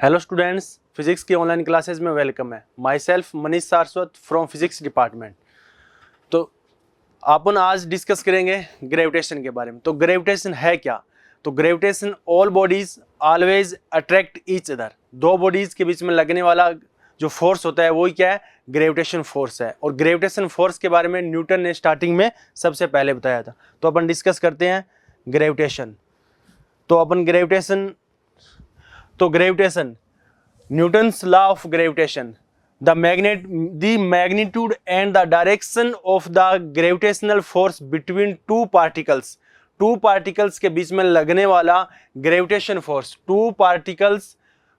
Hello students, physics की online classes में welcome है। My self Manish Saraswat from physics department. तो अपन आज डिस्कस करेंगे ग्रेविटेशन के बारे में। तो ग्रेविटेशन है क्या? तो gravitation all bodies always attract each other. दो बॉडीज के बीच में लगने वाला जो फोर्स होता है वही क्या है? ग्रेविटेशन फोर्स है। और ग्रेविटेशन फोर्स के बारे में न्यूटन ने स्टार्टिंग में सबसे पहले बताया था। तो अपन डिस्कस करते हैं ग्रेविटेशन। तो अपन gravitation Newton's law of gravitation, the magnitude and the direction of the gravitational force between two particles के बीच में लगने वाला gravitation force,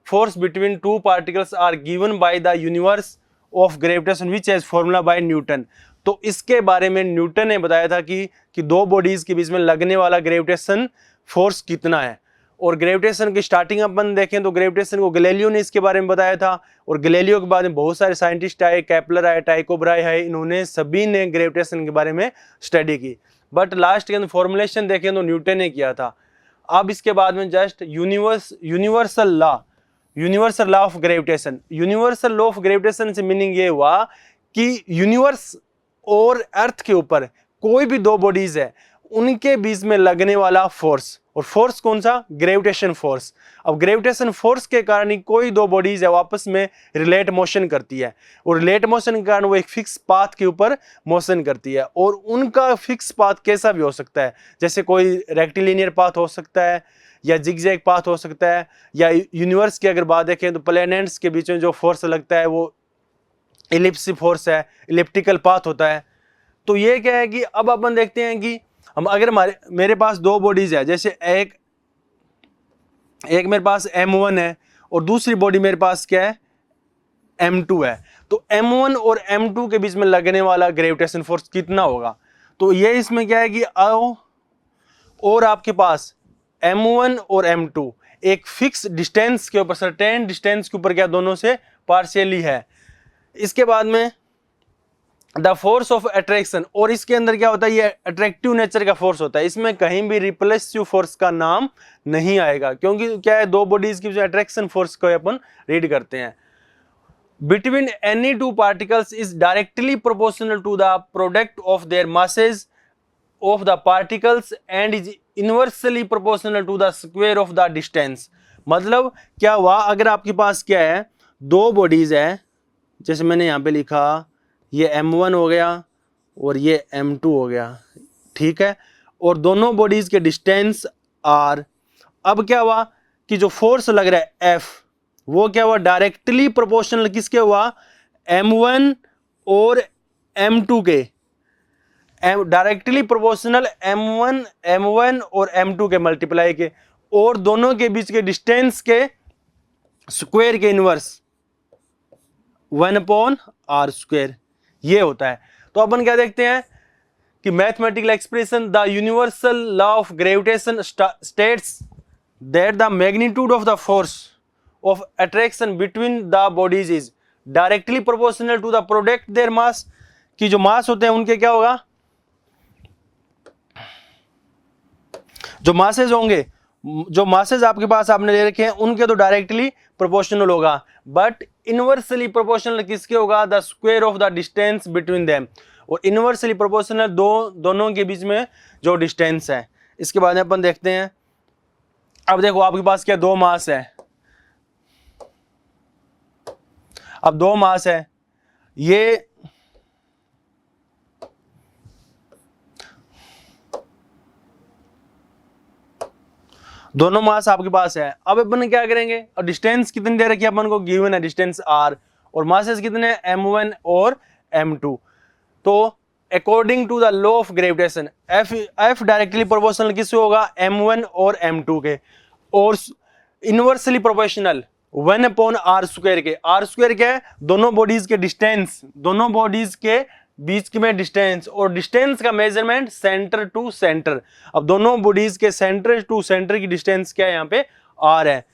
force between two particles are given by the universe of gravitation which is formula by Newton। तो इसके बारे में Newton ने बताया था कि दो बॉडीज के बीच में लगने वाला ग्रेविटेशन फोर्स कितना है। और ग्रेविटेशन की स्टार्टिंग अपन देखें तो ग्रेविटेशन को गैलीलियो ने इसके बारे में बताया था। और गैलीलियो के बाद में बहुत सारे साइंटिस्ट आए, केपलर आए, टाइको ब्राहे आए, इन्होंने सभी ने ग्रेविटेशन के बारे में स्टडी की। बट लास्ट के अंदर फॉर्मुलेशन देखें तो न्यूटन ने किया था। अब इसके बाद में just universal law of gravitation. Universal law of gravitation से मीनिंग ये हुआ कि यूनिवर्स और अर्थ के ऊपर कोई भी दो बॉडीज है उनके बीच में लगने वाला फोर्स, और फोर्स कौन सा? Gravitation force. अब ग्रेविटेशन फोर्स के कारण ही कोई दो बॉडीज है आपस में रिलेट मोशन करती है, और रिलेट मोशन के कारण वो एक फिक्स पाथ के ऊपर मोशन करती है। और उनका फिक्स पाथ कैसा भी हो सकता है, जैसे कोई रेक्टिलिनियर पाथ हो सकता है या जिगजैग पाथ हो सकता है, या यूनिवर्स की अगर बात देखें तो प्लैनेट्स के बीच में जो फोर्स लगता है वो इलिप्स फोर्स है, इलिप्टिकल पाथ होता है। तो ये क्या है कि अब अपन देखते हैं कि हम अगर मेरे पास दो बॉडीज है, जैसे एक मेरे पास M1 है और दूसरी बॉडी मेरे पास क्या है? M2 है। तो M1 और M2 के बीच में लगने वाला ग्रेविटेशन फोर्स कितना होगा? तो ये इसमें क्या है कि और आपके पास M1 और M2 एक फिक्स डिस्टेंस के ऊपर, सर्टेन डिस्टेंस के ऊपर क्या दोनों से पार्शियली है। इसके बाद में द फोर्स ऑफ अट्रैक्शन, और इसके अंदर क्या होता है? ये अट्रैक्टिव नेचर का फोर्स होता है। इसमें कहीं भी रिपल्सिव फोर्स का नाम नहीं आएगा, क्योंकि क्या है, दो बॉडीज की अट्रैक्शन फोर्स को अपन रीड करते हैं। Between any two particles is directly proportional to the product of their masses of the particles and is inversely proportional to the square of the distance. मतलब क्या हुआ, अगर आपके पास क्या है, दो बॉडीज है, जैसे मैंने यहां पे लिखा, ये M1 हो गया और ये M2 हो गया, ठीक है, और दोनों बॉडीज के डिस्टेंस R। अब क्या हुआ कि जो फोर्स लग रहा है F, वो क्या हुआ? डायरेक्टली प्रोपोर्शनल किसके हुआ? M1 और M2 के, डायरेक्टली प्रोपोर्शनल M1 और M2 के मल्टीप्लाई के, और दोनों के बीच के डिस्टेंस के स्क्वायर के इनवर्स 1/r², ये होता है। तो अपन क्या देखते हैं कि mathematical expression the universal law of gravitation states that the magnitude of the force of attraction between the bodies is directly proportional to the product their mass. कि जो मास होते हैं उनके क्या होगा? जो मासेज होंगे, जो मासेज आपके पास आपने ले रखे हैं उनके तो डायरेक्टली प्रोपोर्शनल होगा, बट इनवर्सली प्रोपोर्शनल किसके होगा? The square of the distance between them. और इनवर्सली प्रोपोर्शनल दोनों के बीच में जो डिस्टेंस है। इसके बाद अपन देखते हैं, अब देखो आपके पास क्या, दो मास है। अब दो मास है, ये दोनों मास आपके पास है। अब अपन क्या करेंगे, और डिस्टेंस कितनी दे रखी है अपन को? गिवन है डिस्टेंस R, और मासेस कितने हैं? M1 और M2। तो according to the law of gravitation F directly proportional किससे होगा? M1 और M2 के, और इनवर्सली प्रोपोर्शनल 1/r² के। R² क्या है? दोनों बॉडीज के डिस्टेंस, दोनों बॉडीज के बीच में डिस्टेंस, और डिस्टेंस का मेजरमेंट सेंटर टू सेंटर। अब दोनों बॉडीज के सेंटर टू सेंटर की डिस्टेंस क्या है? यहाँ पे R है।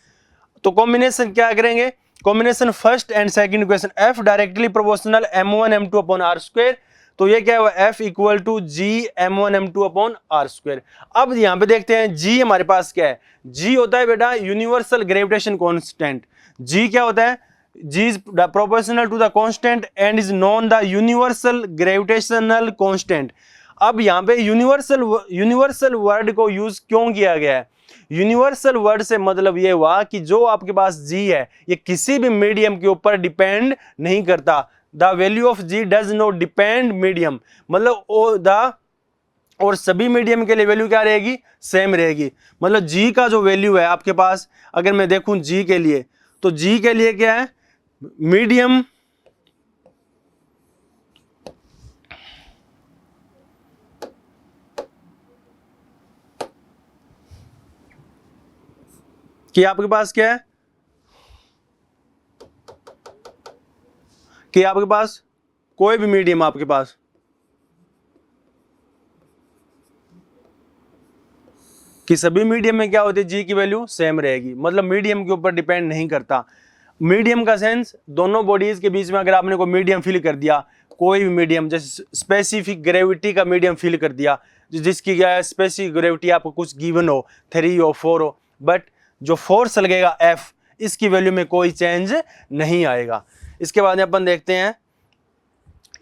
तो कॉम्बिनेशन क्या करेंगे? Combination first and second equation, F directly proportional M1 M2/r²। तो ये क्या है? F equal to G M1 M2/r²। अब यहाँ पे देखते हैं G हमारे पास क्या है? G होता है बेटा यूनिवर्सल ग्रेविटेशन कांस्टेंट। जी क्या होता है, G is proportional to the constant and is known the universal gravitational constant. अब यहाँ पे यूनिवर्सल वर्ड को यूज क्यों किया गया है? यूनिवर्सल वर्ड से मतलब ये हुआ कि जो आपके पास जी है ये किसी भी मीडियम के ऊपर डिपेंड नहीं करता। The value of G does not depend medium, मतलब और सभी मीडियम के लिए वैल्यू क्या रहेगी, सेम रहेगी। मतलब जी का जो वैल्यू है आपके पास, अगर मैं देखूं जी के लिए, तो जी के लिए क्या है, मीडियम कि आपके पास क्या है, कि आपके पास कोई भी मीडियम आपके पास कि सभी मीडियम में क्या होती है, जी की वैल्यू सेम रहेगी। मतलब मीडियम के ऊपर डिपेंड नहीं करता। मीडियम का सेंस दोनों बॉडीज के बीच में अगर आपने कोई मीडियम फिल कर दिया, कोई भी मीडियम, जैसे स्पेसिफिक ग्रेविटी का मीडियम फिल कर दिया, जिसकी क्या है स्पेसिफिक ग्रेविटी आपको कुछ गिवन हो, 3 हो 4 हो, बट जो फोर्स लगेगा F, इसकी वैल्यू में कोई चेंज नहीं आएगा। इसके बाद अपन देखते हैं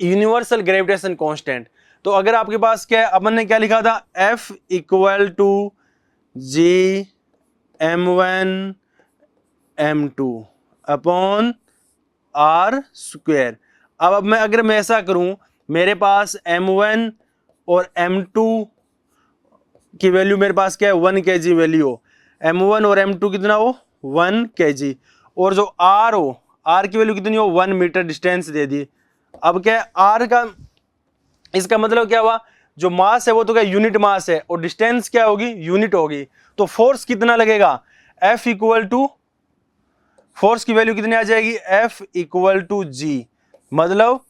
यूनिवर्सल ग्रेविटेशन कांस्टेंट। तो अगर आपके पास क्या है, अपन ने क्या लिखा था, F equal to G m1 m2 upon r square. अब मैं अगर मैं ऐसा करूं, मेरे पास m1 और m2 की वैल्यू मेरे पास क्या है, 1 kg वैल्यू हो, m1 और m2 कितना हो, 1 kg, और जो r हो, r की वैल्यू कितनी हो, 1 मीटर डिस्टेंस दे दी। अब क्या है r का, इसका मतलब क्या हुआ, जो मास है वो तो क्या यूनिट मास है, और डिस्टेंस क्या होगी, यूनिट होगी। तो फोर्स कितना लगेगा, F इक्वल टू, फोर्स की वैल्यू कितनी आ जाएगी, F इक्वल टू जी, मतलब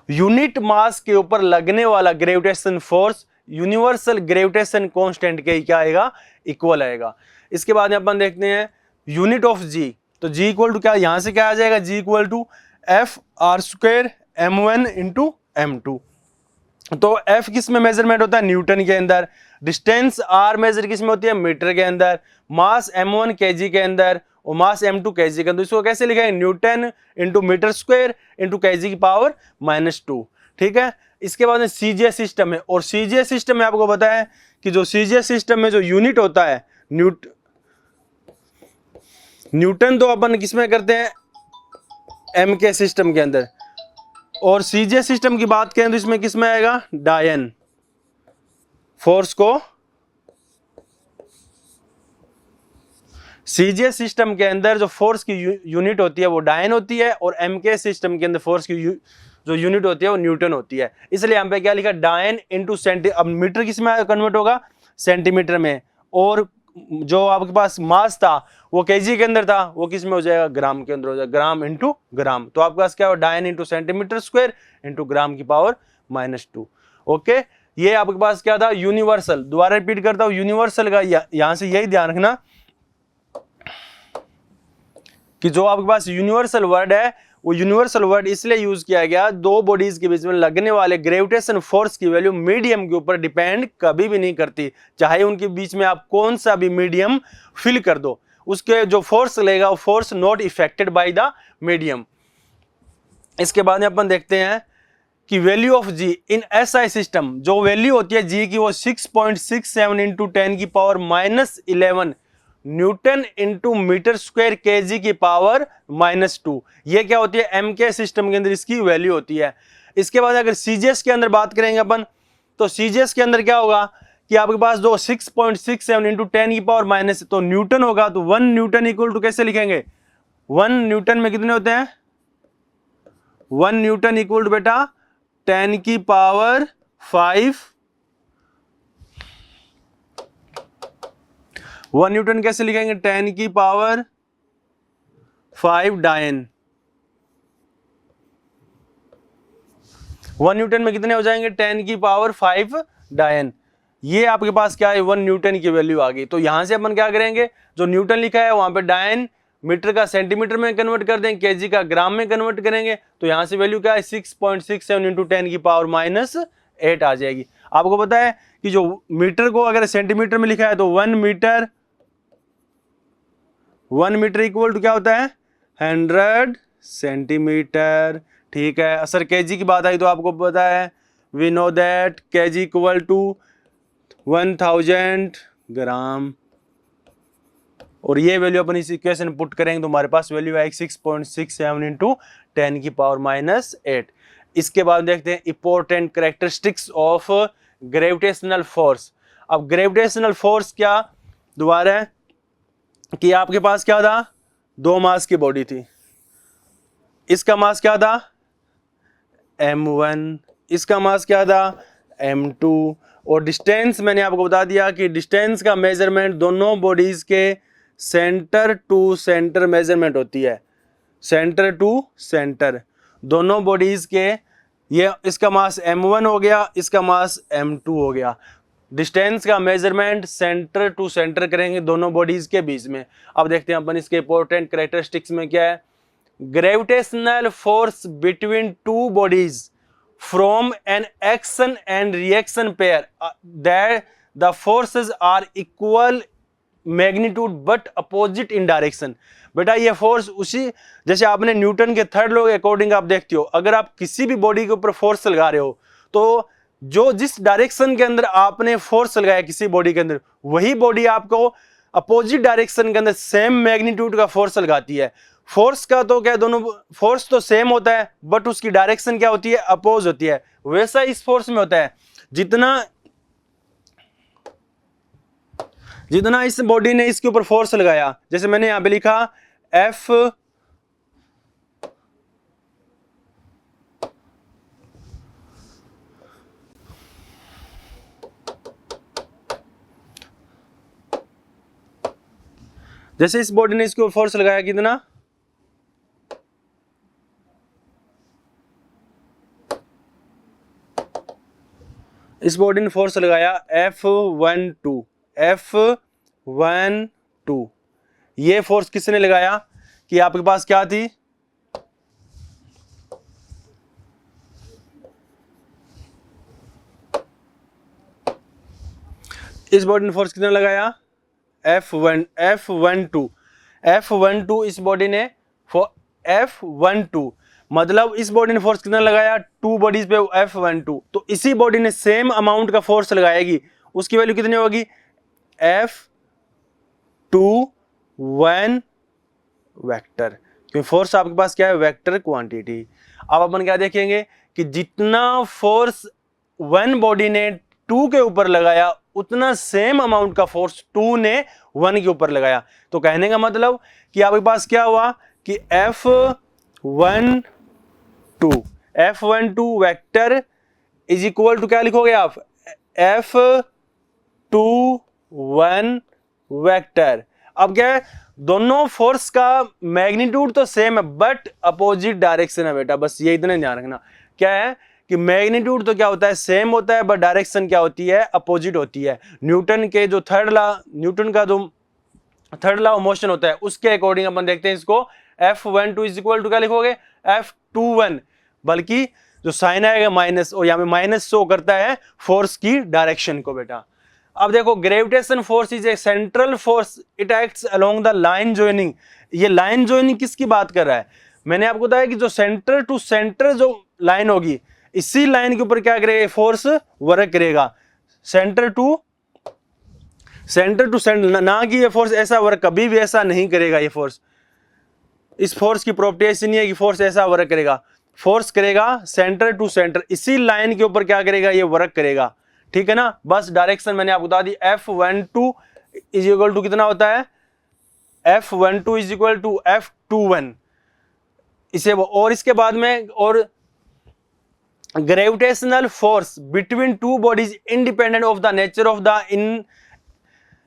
यूनिट मास के ऊपर लगने वाला gravitation force universal gravitation constant के क्या आएगा, इक्वल आएगा। इसके बाद में अपन देखते हैं यूनिट ऑफ जी। तो जी इक्वल टू क्या, यहां से क्या आ जाएगा, G equal to F r square m1 into m2। तो F किस में मेजरमेंट होता है, न्यूटन के अंदर। डिस्टेंस R मेजर किस में होती है, मीटर के अंदर। मास m1 kg के अंदर और मास m2 kg के अंदर। इसको कैसे लिखा है, newton into metre square into kg की पावर -2। ठीक है। इसके बाद में सीजीएस सिस्टम है, और सीजीएस सिस्टम में आपको पता है कि जो सीजीएस सिस्टम में जो यूनिट होता है न्यूटन, तो अपन किस में करते हैं, एम के सिस्टम के अंदर। और सीजीएस सिस्टम की बात करें तो इसमें किस में आएगा, डायन। फोर्स को सीजीएस सिस्टम के अंदर जो फोर्स की यूनिट होती है वो डायन होती है, और एमके सिस्टम के अंदर फोर्स की जो यूनिट होती है वो न्यूटन होती है। इसलिए यहाँ पे क्या लिखा, डायन इंटू सेंटी। अब मीटर किस में कन्वर्ट होगा, सेंटीमीटर में। और जो आपके पास मास था वो केजी के अंदर था, वो किस में हो जाएगा, ग्राम के अंदर हो जाएगा, ग्राम इंटू ग्राम। तो आपके पास क्या हो, डायन into centimetre square into gram की पावर -2। ओके, ये आपके पास क्या था, यूनिवर्सल। दोबारा रिपीट करता हूं, यूनिवर्सल का यहां से यही ध्यान रखना कि जो आपके पास यूनिवर्सल वर्ड है, वो यूनिवर्सल वर्ड इसलिए यूज किया गया, दो बॉडीज के बीच में लगने वाले ग्रेविटेशन फोर्स की वैल्यू मीडियम के ऊपर डिपेंड कभी भी नहीं करती। चाहे उनके बीच में आप कौन सा भी मीडियम फिल कर दो, उसके जो फोर्स लगेगा वो force not effected by the medium. इसके बाद में अपन देखते हैं कि value of G in SI system, जो वैल्यू होती है जी की वो 6.67 इंटू 10 की power -11 newton into metre square kg की पावर -2। ये क्या होती है, एम के सिस्टम के अंदर इसकी वैल्यू होती है। इसके बाद अगर सीजीएस के अंदर बात करेंगे अपन, तो सीजीएस के अंदर क्या होगा कि आपके पास जो 6.67 इंटू 10 की पावर माइनस, तो न्यूटन होगा, तो 1 न्यूटन इक्वल टू कैसे लिखेंगे, 1 न्यूटन में कितने होते हैं, 1 न्यूटन इक्वल टू बेटा 10 की पावर 5। 1 न्यूटन कैसे लिखेंगे, 10 की पावर 5 डायन। 1 न्यूटन में कितने हो जाएंगे, 10 की पावर 5 डायन। ये आपके पास क्या है, 1 न्यूटन की वैल्यू आ गई। तो यहां से अपन क्या करेंगे, जो न्यूटन लिखा है वहां पे डायन, मीटर का सेंटीमीटर में कन्वर्ट कर देंगे, केजी का ग्राम में कन्वर्ट करेंगे। तो यहां से वैल्यू क्या है, 6.67 इंटू 10 की पावर -8 आ जाएगी। आपको पता है कि जो मीटर को अगर सेंटीमीटर में लिखा है तो 1 मीटर 1 मीटर इक्वल टू क्या होता है 100 सेंटीमीटर। ठीक है, सर केजी की बात आई तो आपको पता है we know that kg equal to 1000 gram, और ये वैल्यू अपन इस इक्वेशन पुट करेंगे तो हमारे पास वैल्यू आएगी 6.67 इंटू 10 की पावर -8। इसके बाद देखते हैं important characteristics of gravitational force. अब ग्रेविटेशनल फोर्स क्या दोबारा है कि आपके पास क्या था, 2 मास की बॉडी थी, इसका मास क्या था m1, इसका मास क्या था m2, और डिस्टेंस मैंने आपको बता दिया कि डिस्टेंस का मेजरमेंट दोनों बॉडीज के सेंटर टू सेंटर मेजरमेंट होती है, सेंटर टू सेंटर दोनों बॉडीज के। ये इसका मास m1 हो गया, इसका मास m2 हो गया। डिस्टेंस का मेजरमेंट सेंटर टू सेंटर करेंगे दोनों बॉडीज के बीच में। अब देखते हैं अपन इसके इंपॉर्टेंट कैरेक्टरिस्टिक्स में क्या है। Gravitational force between two bodies from an action and reaction pair that the forces are equal magnitude but opposite in direction. बेटा ये फोर्स उसी जैसे आपने न्यूटन के थर्ड लॉ के अकॉर्डिंग आप देखते हो, अगर आप किसी भी बॉडी के ऊपर फोर्स लगा रहे हो तो जो जिस डायरेक्शन के अंदर आपने फोर्स लगाया किसी बॉडी के अंदर, वही बॉडी आपको अपोजिट डायरेक्शन के अंदर सेम मैग्नीट्यूड का फोर्स लगाती है। फोर्स का तो क्या दोनों फोर्स तो सेम होता है बट उसकी डायरेक्शन क्या होती है अपोज होती है। वैसा इस फोर्स में होता है, जितना इस बॉडी ने इसके ऊपर फोर्स लगाया, जैसे मैंने यहां पे लिखा F जैसे इस बॉडी ने इसके ऊपर फोर्स लगाया कितना, इस बॉडी ने फोर्स लगाया F12 ये फोर्स किसने लगाया कि आपके पास क्या थी इस बॉडी ने फोर्स कितना लगाया F12 इस बॉडी ने F12 मतलब इस बॉडी ने फोर्स कितना लगाया टू बॉडीज पे F12, तो इसी बॉडी ने सेम अमाउंट का फोर्स लगाएगी, उसकी वैल्यू कितनी होगी F21 वेक्टर, क्योंकि फोर्स आपके पास क्या है वेक्टर क्वांटिटी। अब अपन क्या देखेंगे कि जितना फोर्स वन बॉडी ने 2 के ऊपर लगाया उतना सेम अमाउंट का फोर्स 2 ने 1 के ऊपर लगाया। तो कहने का मतलब कि आपके पास क्या हुआ कि F12 vector is equal to क्या लिखोगे आप F21 वेक्टर। अब क्या है दोनों फोर्स का मैग्नीट्यूड तो सेम है बट अपोजिट डायरेक्शन है बेटा, बस ये इतना ध्यान रखना। क्या है कि मैग्नीट्यूड तो क्या होता है सेम होता है बट डायरेक्शन क्या होती है अपोजिट होती है। न्यूटन का जो थर्ड लॉ ऑफ मोशन होता है उसके अकॉर्डिंग अपन देखते हैं इसको F12 इज इक्वल टू क्या लिखोगे F21, बल्कि जो साइन आएगा माइनस और यहाँ पे माइनस शो करता है फोर्स की डायरेक्शन को बेटा। अब देखो gravitation force is a central force, it acts along the line joining. ये लाइन जॉइनिंग किसकी बात कर रहा है, मैंने आपको बताया कि जो सेंटर टू सेंटर जो लाइन होगी इसी लाइन के ऊपर क्या करेगा फोर्स वर्क करेगा, सेंटर टू सेंटर, ना कि ये फोर्स ऐसा वर्क कभी भी ऐसा नहीं करेगा। ये फोर्स इस फोर्स की प्रॉपर्टी ऐसी नहीं है कि फोर्स ऐसा वर्क करेगा, फोर्स करेगा सेंटर टू सेंटर इसी लाइन के ऊपर क्या करेगा ये वर्क करेगा, ठीक है ना। बस डायरेक्शन मैंने आपको बता दी F12 इज इक्वल टू कितना होता है F12 is equal to F21 इसे, और इसके बाद में और gravitational force between two bodies independent of the nature of the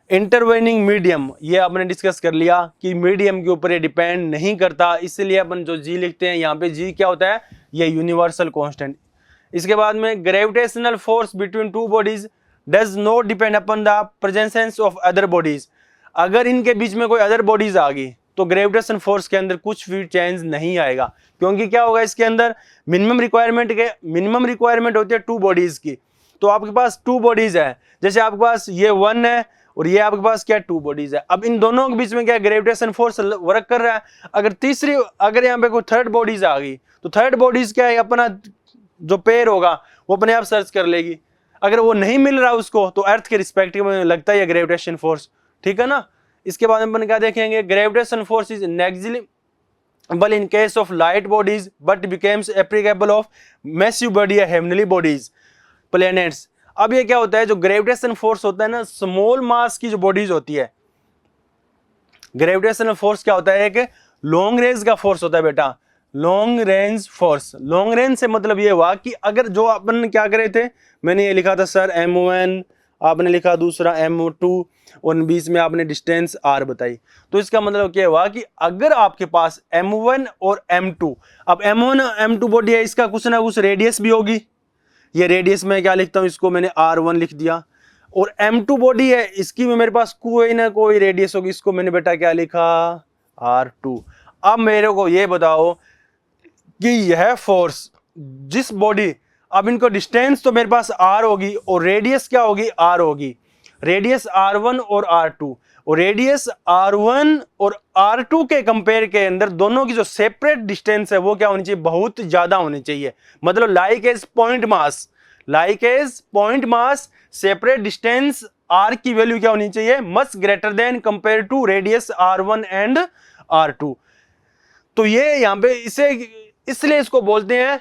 intervening medium. ये आपने डिस्कस कर लिया कि मीडियम के ऊपर ये डिपेंड नहीं करता, इसलिए अपन जो जी लिखते हैं यहाँ पे जी क्या होता है ये यूनिवर्सल कांस्टेंट। इसके बाद में gravitational force between two bodies does not depend upon the presence of other bodies. अगर इनके बीच में कोई अदर बॉडीज आ गई तो ग्रेविटेशन फोर्स के अंदर कुछ भी चेंज नहीं आएगा, क्योंकि क्या होगा इसके अंदर मिनिमम रिक्वायरमेंट होती है टू बॉडीज की। तो आपके पास टू बॉडीज है, जैसे आपके पास ये 1 है और ये आपके पास क्या टू बॉडीज है। अब इन दोनों के बीच में क्या ग्रेविटेशन फोर्स वर्क कर रहा है। अगर यहाँ पे कोई थर्ड बॉडीज आ गई तो थर्ड बॉडीज क्या है, अपना जो पेयर होगा वो अपने आप सर्च कर लेगी। अगर वो नहीं मिल रहा उसको तो अर्थ के रिस्पेक्टिव में लगता है ग्रेविटेशन फोर्स, ठीक है ना। इसके बाद में अपन क्या देखेंगे, gravitation force is negligible in case of light bodies but becomes applicable of massive body या हेवनली बॉडीज प्लैनेट्स। अब ये क्या होता है, जो ग्रेविटेशन फोर्स होता है ना, स्मॉल मास की जो बॉडीज होती है, ग्रेविटेशनल फोर्स क्या होता है, एक लॉन्ग रेंज का फोर्स होता है बेटा, long range force. Long range से मतलब ये हुआ कि अगर जो अपन क्या करे थे, मैंने ये लिखा था सर M1, आपने लिखा दूसरा M2 और बीच में आपने डिस्टेंस R बताई। तो इसका मतलब क्या हुआ कि अगर आपके पास M1 और M2, अब M1 और M2 बॉडी है, इसका कुछ ना कुछ रेडियस भी होगी। ये रेडियस में क्या लिखता हूं, इसको मैंने R1 लिख दिया। और M2 बॉडी है, इसकी में मेरे पास कोई ना कोई रेडियस होगी, इसको मैंने बेटा क्या लिखा, R2। अब मेरे को ये बताओ कि यह फोर्स जिस बॉडी, अब इनको डिस्टेंस तो मेरे पास R होगी और रेडियस क्या होगी, R होगी। रेडियस R1 और R2, और रेडियस R1 और R2 के कंपेयर के अंदर दोनों की जो सेपरेट डिस्टेंस है वो क्या होनी चाहिए, बहुत ज्यादा होनी चाहिए। मतलब like as point mass separate distance R की वैल्यू क्या होनी चाहिए, much greater than compare to radius R1 and R2। तो ये यहां पे इसलिए इसको बोलते हैं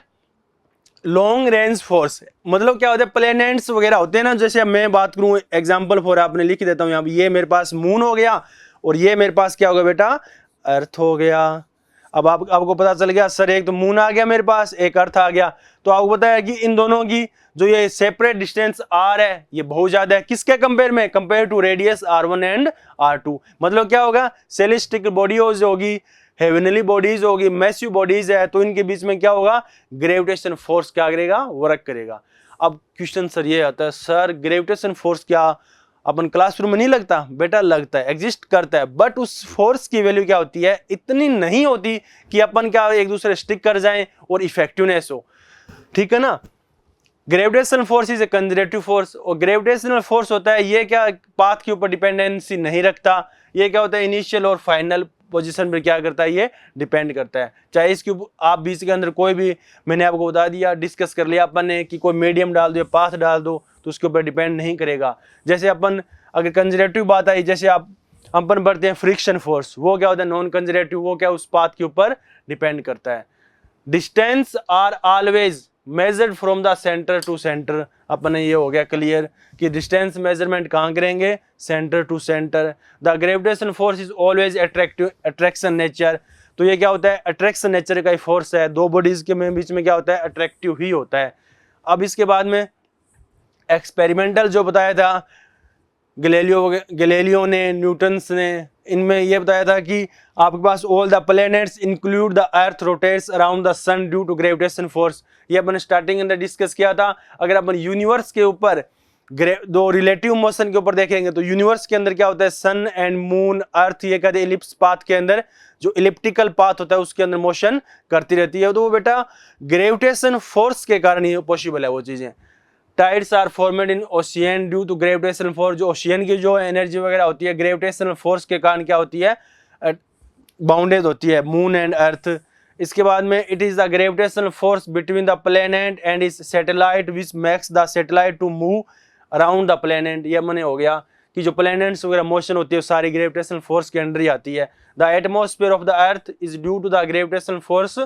लॉन्ग रेंज फोर्स। मतलब क्या होता है, प्लैनेट्स वगैरह होते हैं ना, जैसे मैं बात करूं एग्जांपल फॉर आपने लिख देता हूं यहाँ पे, ये मेरे पास मून हो गया और ये मेरे पास क्या होगा बेटा, अर्थ हो गया। अब आपको पता चल गया सर, एक तो मून आ गया मेरे पास, एक अर्थ आ गया। तो आपको पता है कि इन दोनों की जो ये सेपरेट डिस्टेंस R है ये बहुत ज्यादा है, किसके कंपेयर में, compare to radius R1 and R2। मतलब क्या होगा, सेलेस्टिक बॉडीज होगी, हेवनली बॉडीज होगी, मैसिव बॉडीज है, तो इनके बीच में क्या होगा, ग्रेविटेशन फोर्स क्या करेगा, वर्क करेगा। अब क्वेश्चन सर ये आता है, सर ग्रेविटेशन फोर्स क्या अपन क्लासरूम में नहीं लगता, बेटा लगता है, एग्जिस्ट करता है, बट उस फोर्स की वैल्यू क्या होती है, इतनी नहीं होती कि अपन क्या एक दूसरे स्टिक कर जाएं और इफेक्टिवनेस हो, ठीक है ना। Gravitational force is a conservative force, और ग्रेविटेशनल फोर्स होता है ये क्या पाथ के ऊपर डिपेंडेंसी नहीं रखता, ये क्या होता है इनिशियल और फाइनल पोजीशन पर क्या करता है, ये डिपेंड करता है। चाहे इसके आप बीच के अंदर कोई भी, मैंने आपको बता दिया, डिस्कस कर लिया अपन ने कि कोई मीडियम डाल दो, पाथ डाल दो, तो उसके ऊपर डिपेंड नहीं करेगा। जैसे अपन अगर कंजर्वेटिव बात आई, जैसे अपन बढ़ते हैं फ्रिक्शन फोर्स, वो क्या होता है नॉन कंजर्वेटिव, वो क्या उस पाथ के ऊपर डिपेंड करता है। Distance are always measured from the centre to centre, अपने ये हो गया क्लियर कि डिस्टेंस मेजरमेंट कहाँ करेंगे, centre to centre. The gravitation force is always attraction nature, तो ये क्या होता है, अट्रैक्शन नेचर का ही फोर्स है, दो बॉडीज के बीच में क्या होता है, अट्रैक्टिव ही होता है। अब इसके बाद में एक्सपेरिमेंटल जो बताया था गैलीलियो ने, न्यूटन्स ने, इनमें यह बताया था कि आपके पास all the planets include the earth rotates around the sun due to gravitation force. ये अपन स्टार्टिंग अंदर डिस्कस किया था। अगर अपन यूनिवर्स के ऊपर दो रिलेटिव मोशन के ऊपर देखेंगे तो यूनिवर्स के अंदर क्या होता है, सन एंड मून अर्थ, ये कहते हैं इलिप्स पाथ के अंदर, जो इलिप्टिकल पाथ होता है उसके अंदर मोशन करती रहती है। तो वो बेटा ग्रेविटेशन फोर्स के कारण ही पॉसिबल है वो चीजें। Tides are formed in ocean due to gravitational force, जो ओशियन की जो एनर्जी वगैरह होती है ग्रेविटेशनल फोर्स के कारण क्या होती है, बाउंडेड होती है, मून एंड अर्थ। इसके बाद में it is the gravitational force between the planet and is satellite which makes the satellite to move around the planet. ये मैंने हो गया कि जो प्लैनेट्स वगैरह मोशन होती है सारी ग्रेविटेशनल फोर्स के अंडर ही आती है। The atmosphere of the earth is due to the gravitational force,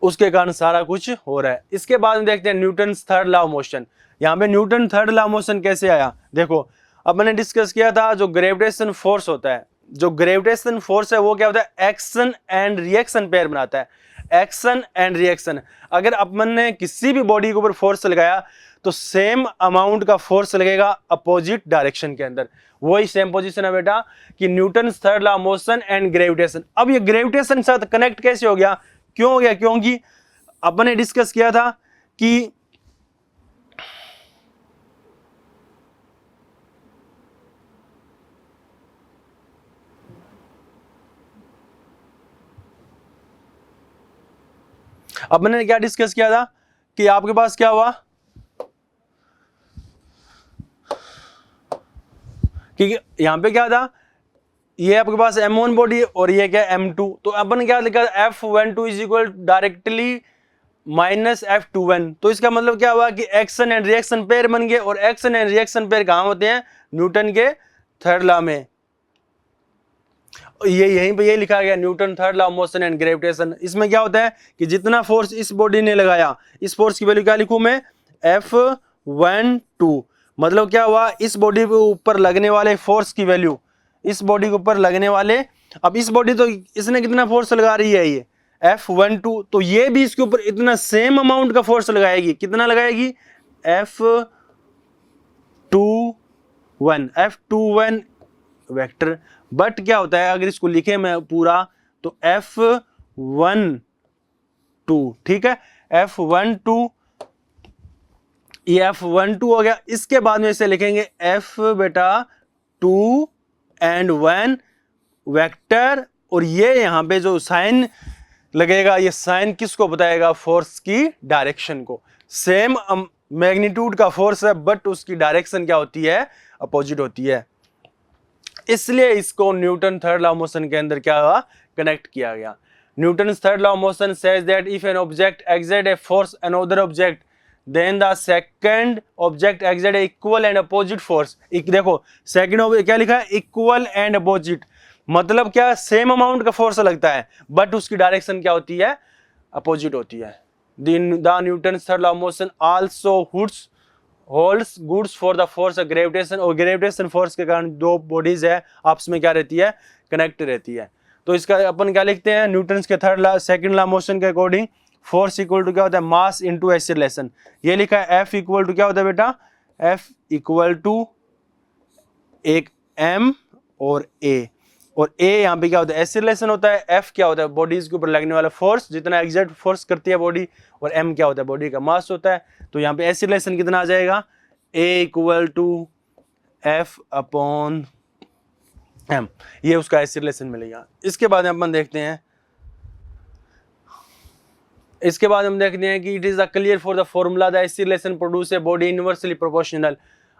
उसके कारण सारा कुछ हो रहा है। इसके बाद में देखते हैं Newton's third law of motion. यहाँ पे Newton third law of motion कैसे आया, देखो अब मैंने डिस्कस किया था जो ग्रेविटेशन फोर्स होता है, जो ग्रेविटेशन फोर्स है वो क्या होता है, एक्शन एंड रिएक्शन पेयर बनाता है, एक्शन एंड रिएक्शन। अगर अपन ने किसी भी बॉडी के ऊपर फोर्स लगाया तो सेम अमाउंट का फोर्स लगेगा अपोजिट डायरेक्शन के अंदर, वही सेम पोजीशन है बेटा कि Newton third law of motion and gravitation. अब ये ग्रेविटेशन के साथ कनेक्ट कैसे हो गया, क्यों हो गया, क्योंकि अपन ने डिस्कस किया था कि अब मैंने क्या डिस्कस किया था कि आपके पास क्या हुआ, क्योंकि यहाँ पे क्या था, ये आपके पास m1 बॉडी और ये क्या m2, तो अपन क्या लिखा F12 is equal directly minus F21। तो इसका मतलब क्या हुआ कि एक्शन एंड रिएक्शन पेयर बन गए, और एक्शन एंड रिएक्शन पेयर कहाँ होते हैं, न्यूटन के थर्ड लॉ में। ये यहीं पे ये लिखा गया Newton third law of motion and gravitation. इसमें क्या होता है कि जितना फोर्स इस बॉडी ने लगाया, इस फोर्स की वैल्यू क्या लिखूं मैं, F12। मतलब क्या हुआ, इस बॉडी के ऊपर लगने वाले फोर्स की वैल्यू, इस बॉडी के ऊपर लगने वाले, अब इस बॉडी तो इसने कितना फोर्स लगा रही है, ये F12, तो ये भी इसके ऊपर इतना सेम अमाउंट का फोर्स लगाएगी। कितना लगाएगी, F21 वेक्टर। बट क्या होता है, अगर इसको लिखे मैं पूरा तो F12, ठीक है, F12, ये F12 हो गया। इसके बाद में इसे लिखेंगे F बेटा 2 and 1 वेक्टर, और ये यहां पे जो साइन लगेगा, ये साइन किसको बताएगा, फोर्स की डायरेक्शन को। सेम मैग्नीट्यूड का फोर्स है बट उसकी डायरेक्शन क्या होती है, अपोजिट होती है। इसलिए इसको Newton third law of motion के अंदर क्या हुआ, कनेक्ट किया गया। Newton third law of motion says that if an object exert a force on other object then the second object exert equal and opposite force. देखो second क्या लिखा है, इक्वल एंड अपोजिट, मतलब क्या, सेम अमाउंट का force लगता है but उसकी डायरेक्शन क्या होती है, अपोजिट होती है। The Newton third law of motion also holds goods for the force of gravitation, और ग्रेविटेशन फोर्स के कारण दो बॉडीज है आपस में क्या रहती है, कनेक्ट रहती है। तो इसका अपन क्या लिखते हैं, न्यूटन के third law second law motion के अकॉर्डिंग फोर्स इक्वल टू क्या होता है, मास इनटू एक्सीलरेशन। ये लिखा है F इक्वल टू क्या होता है बेटा, F इक्वल टू एक m और a, और a यहाँ पे क्या होता है, एक्सीलरेशन होता है। F क्या होता है, बॉडीज के ऊपर लगने वाला फोर्स, जितना एग्जर्ट फोर्स करती है बॉडी, और m क्या होता है, बॉडी का मास होता है। तो यहाँ पे एक्सीलरेशन कितना आ जाएगा, a equal to F upon m, ये उसका एक्सीलरेशन मिलेगा। इसके बाद अपन देखते हैं, इसके बाद हम देखते हैं कि it is a clear for the formula the acceleration produce a body inversely proportional.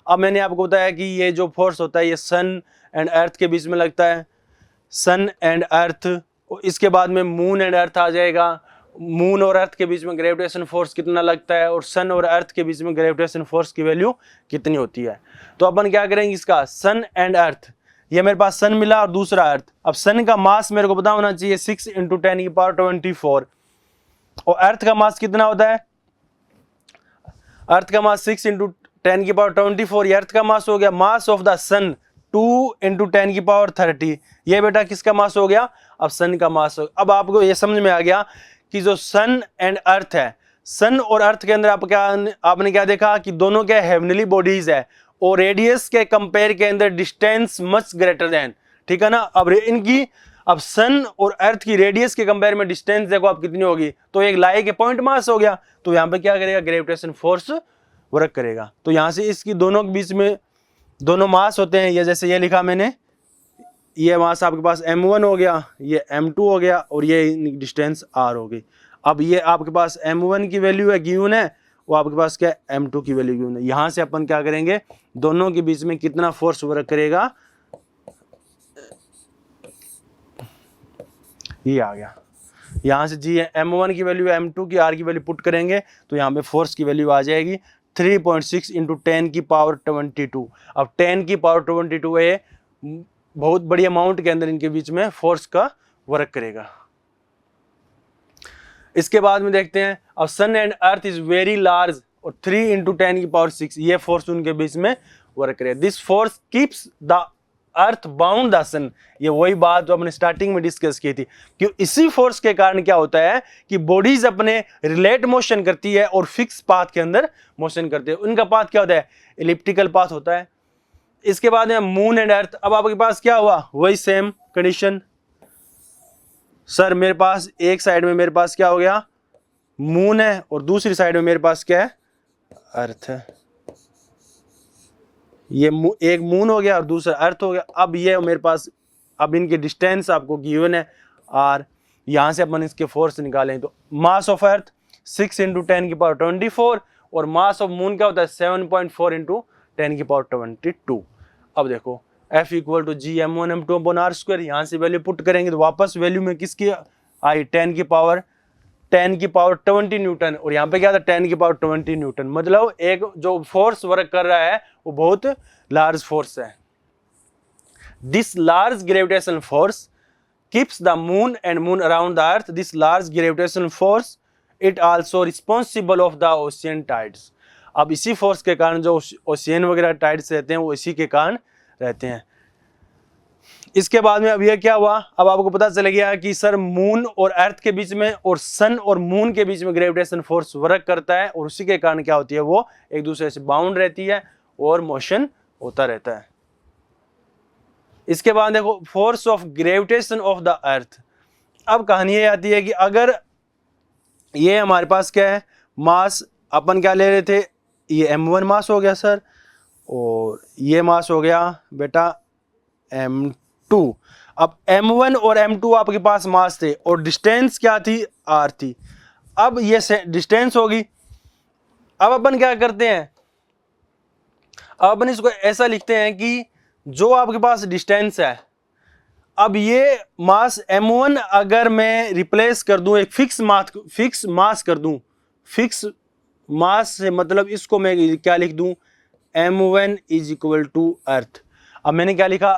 अब मैंने आपको बताया कि ये जो फोर्स होता है ये सन एंड अर्थ के बीच में लगता है, सन एंड अर्थ। इसके बाद में मून एंड अर्थ आ जाएगा, मून और अर्थ के बीच में ग्रेविटेशन फोर्स कितना लगता है, और सन और अर्थ के बीच में ग्रेविटेशन फोर्स की वैल्यू कितनी होती है। तो अपन क्या करेंगे, इसका सन एंड अर्थ, ये मेरे पास सन मिला और दूसरा अर्थ। अब सन का मास मेरे को पता होना चाहिए 6 × 10⁻24, और अर्थ का मास कितना होता है, अर्थ का मास 6 × 10⁻24, ये अर्थ का मास हो गया। मास ऑफ द सन 2 × 10⁻30, ये बेटा किसका मास हो गया, अब सन का मास हो। अब आपको ये समझ में आ गया कि जो सन एंड अर्थ है, सन और अर्थ के अंदर आपने क्या देखा कि दोनों के हेवनली बॉडीज है, और रेडियस के कंपेयर के अंदर डिस्टेंस मच ग्रेटर देन, ठीक है ना। अब इनकी, अब सन और अर्थ की रेडियस के कंपेयर में डिस्टेंस देखो आप कितनी होगी, तो एक लाई के पॉइंट मास हो गया। तो यहाँ पे क्या करेगा, ग्रेविटेशन फोर्स वर्क करेगा। तो यहाँ से इसकी दोनों के बीच में दोनों मास होते हैं, ये जैसे ये लिखा मैंने, ये मास आपके पास m1 हो गया, ये m2 हो गया, और ये डिस्टेंस r हो गई। अब ये आपके पास m1 की वैल्यू है गिवन है, वो आपके पास क्या है, m2 की वैल्यू गिवन है। यहाँ से अपन क्या करेंगे, दोनों के बीच में कितना फोर्स वर्क करेगा, ये आ गया। यहाँ से जी m1 की वैल्यू m2 की r की वैल्यू पुट करेंगे तो यहाँ पे फोर्स की वैल्यू आ जाएगी 3.6 × 10⁻22। अब 10⁻22 है, बहुत बड़ी अमाउंट के अंदर इनके बीच में फोर्स का वर्क करेगा। इसके बाद में देखते हैं, अब sun and earth is very large, और 3 × 10⁻6 ये फोर्स उनके बीच में वर्क करेगा। This force keeps the earth bound the sun, ये वही बात जो हमने स्टार्टिंग में डिस्कस की थी कि इसी फोर्स के कारण क्या होता है कि बॉडीज अपने रिलेट मोशन करती है और फिक्स पाथ के अंदर मोशन करते हैं। उनका पाथ क्या होता है, एलिप्टिकल पाथ होता है। इसके बाद में मून एंड अर्थ, अब आपके पास क्या हुआ, वही सेम कंडीशन। सर मेरे पास एक साइड में मेरे पास क्या हो गया, मून है, और दूसरी साइड में मेरे पास क्या है, अर्थ है। ये एक मून हो गया और दूसरा अर्थ हो गया। अब ये मेरे पास, अब इनके डिस्टेंस आपको गिवन है r, यहाँ से अपन इसके फोर्स निकालें तो मास ऑफ अर्थ 6 × 10⁻24, और मास ऑफ मून क्या होता है 7.4 × 10⁻22। अब देखो F equal to G m1 m2 upon R square. यहाँ से वैल्यू पुट करेंगे तो वापस वैल्यू में किसकी आई 10 की पावर 20 न्यूटन, और यहाँ पे क्या था 10 की पावर 20 न्यूटन। मतलब एक जो फोर्स वर्क कर रहा है वो बहुत लार्ज फोर्स है। This large gravitational force keeps the moon and moon around the earth. This large gravitational force it also responsible of the ocean tides. अब इसी फोर्स के कारण जो ओशियन वगैरह टाइड्स रहते हैं वो इसी के कारण रहते हैं। इसके बाद में अब ये क्या हुआ, अब आपको पता चल गया कि सर मून और अर्थ के बीच में और सन और मून के बीच में ग्रेविटेशन फोर्स वर्क करता है, और उसी के कारण क्या होती है वो एक दूसरे से बाउंड रहती है और मोशन होता रहता है। इसके बाद देखो force of gravitation of the अर्थ। अब कहानी ये आती है कि अगर ये हमारे पास क्या है मास, अपन क्या ले रहे थे, ये m1 मास हो गया सर, और ये मास हो गया बेटा m2। अब m1 और m2 आपके पास मास थे और डिस्टेंस क्या थी r थी। अब ये डिस्टेंस होगी। अब अपन क्या करते हैं, अब अपन इसको ऐसा लिखते हैं कि जो आपके पास डिस्टेंस है, अब ये मास m1 अगर मैं रिप्लेस कर दूं एक फिक्स मास कर दूं, फिक्स मास से मतलब इसको मैं क्या लिख दूं m1 is equal to earth. अब मैंने क्या लिखा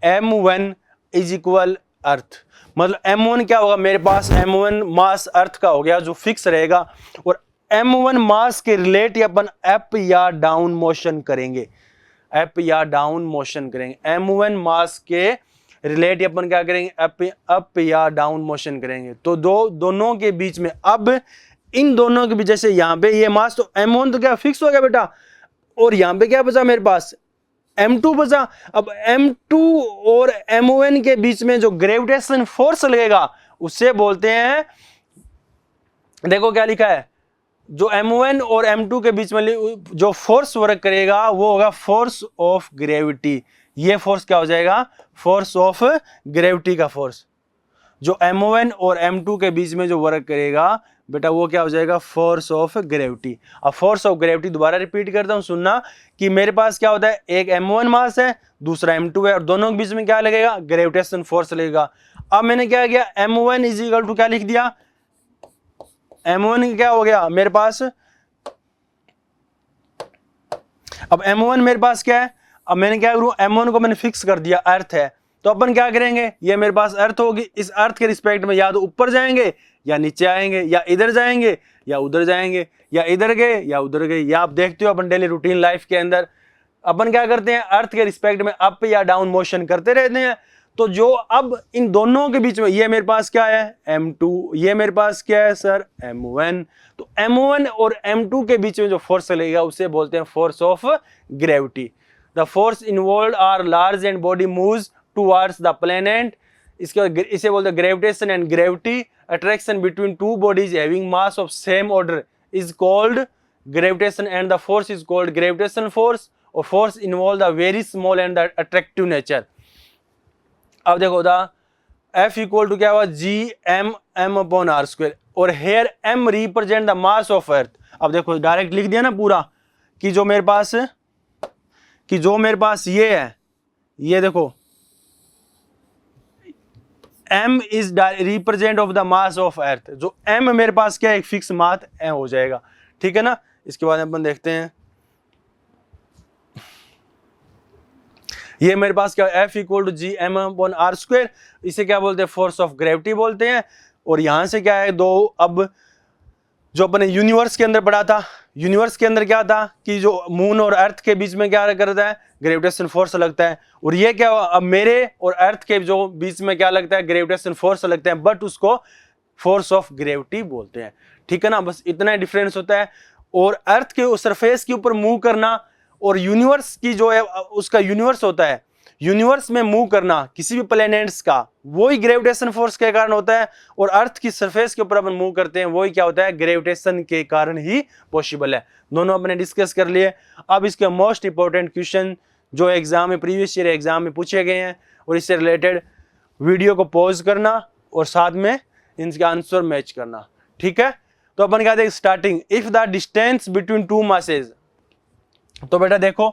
m1 इज इक्वल अर्थ, मतलब m1 क्या होगा मेरे पास m1 मास अर्थ का हो गया जो फिक्स रहेगा, और m1 मास के रिलेट अपन अप या डाउन मोशन करेंगे, अप या डाउन मोशन करेंगे। m1 मास के रिलेट अपन क्या करेंगे अप या डाउन मोशन करेंगे। तो दोनों के बीच में, अब इन दोनों के बीच जैसे यहाँ पे ये मास तो m1 तो क्या फिक्स हो गया बेटा, और यहाँ पे क्या बचा मेरे पास m2 बचा। अब m2 और m1 के बीच में जो ग्रेविटेशन फोर्स लगेगा उससे बोलते हैं, देखो क्या लिखा है, जो m1 और m2 के बीच में जो फोर्स वर्क करेगा वो होगा फोर्स ऑफ ग्रेविटी। ये फोर्स क्या हो जाएगा फोर्स ऑफ ग्रेविटी का फोर्स। जो m1 और m2 के बीच में जो वर्क करेगा बेटा वो क्या हो जाएगा फोर्स ऑफ ग्रेविटी। अब फोर्स ऑफ ग्रेविटी दोबारा रिपीट करता हूं सुनना कि मेरे पास क्या होता है एक m1 मास है दूसरा m2 है, और दोनों के बीच में क्या लगेगा ग्रेविटेशन फोर्स लगेगा। अब मैंने क्या किया m1 इज इक्वल टू क्या लिख दिया, m1 क्या हो गया मेरे पास, अब m1 मेरे पास क्या है, अब मैंने क्या करूं m1 को मैंने फिक्स कर दिया अर्थ है, तो अपन क्या करेंगे ये मेरे पास अर्थ होगी, इस अर्थ के रिस्पेक्ट में या तो ऊपर जाएंगे या नीचे आएंगे, या इधर जाएंगे या उधर जाएंगे, या इधर गए या उधर गए। या आप देखते हो अपन डेली रूटीन लाइफ के अंदर अपन क्या करते हैं अर्थ के रिस्पेक्ट में अप या डाउन मोशन करते रहते हैं। तो जो अब इन दोनों के बीच में ये मेरे पास क्या है m2, ये मेरे पास क्या है सर m1, तो m1 और m2 के बीच में जो फोर्स लगेगा उसे बोलते हैं force of gravity. The force involve are large and body moves towards the planet. इसे बोलते हैं gravitation and gravity. Attraction between two bodies having mass of same order is called gravitation and the force is called gravitation force, और force involve the very small and the attractive nature. अब देखो the F equal to क्या हुआ G upon R square, और here m represent the mass of earth. अब देखो direct लिख दिया ना पूरा कि जो मेरे पास ये है, ये देखो m is represent of the mass of earth. जो m मेरे पास क्या है एक फिक्स मास m हो जाएगा, ठीक है ना। इसके बाद अपन देखते हैं ये मेरे पास क्या F equal to Gm upon R square, इसे क्या बोलते हैं फोर्स ऑफ ग्रेविटी बोलते हैं। और यहां से क्या है दो, अब जो अपने यूनिवर्स के अंदर पढ़ा था, यूनिवर्स के अंदर क्या था कि जो मून और अर्थ के बीच में क्या करता है ग्रेविटेशन फोर्स लगता है, और ये क्या हुआ अब मेरे और अर्थ के जो बीच में क्या लगता है ग्रेविटेशन फोर्स लगता है, बट उसको फोर्स ऑफ ग्रेविटी बोलते हैं, ठीक है ना। बस इतना डिफरेंस होता है। और अर्थ के सरफेस के ऊपर मूव करना और यूनिवर्स की जो है उसका यूनिवर्स होता है, यूनिवर्स में मूव करना किसी भी प्लैनेट्स का वही ग्रेविटेशन फोर्स के कारण होता है, और अर्थ की सरफेस के ऊपर अपन मूव करते हैं वही क्या होता है ग्रेविटेशन के कारण ही पॉसिबल है। दोनों अपने डिस्कस कर लिए। अब इसके मोस्ट इंपॉर्टेंट क्वेश्चन जो एग्जाम में प्रीवियस ईयर एग्जाम में पूछे गए हैं और इससे रिलेटेड वीडियो को पॉज करना और साथ में इनका आंसर मैच करना, ठीक है। तो अपन क्या देखें starting, if the distance between two masses, तो बेटा देखो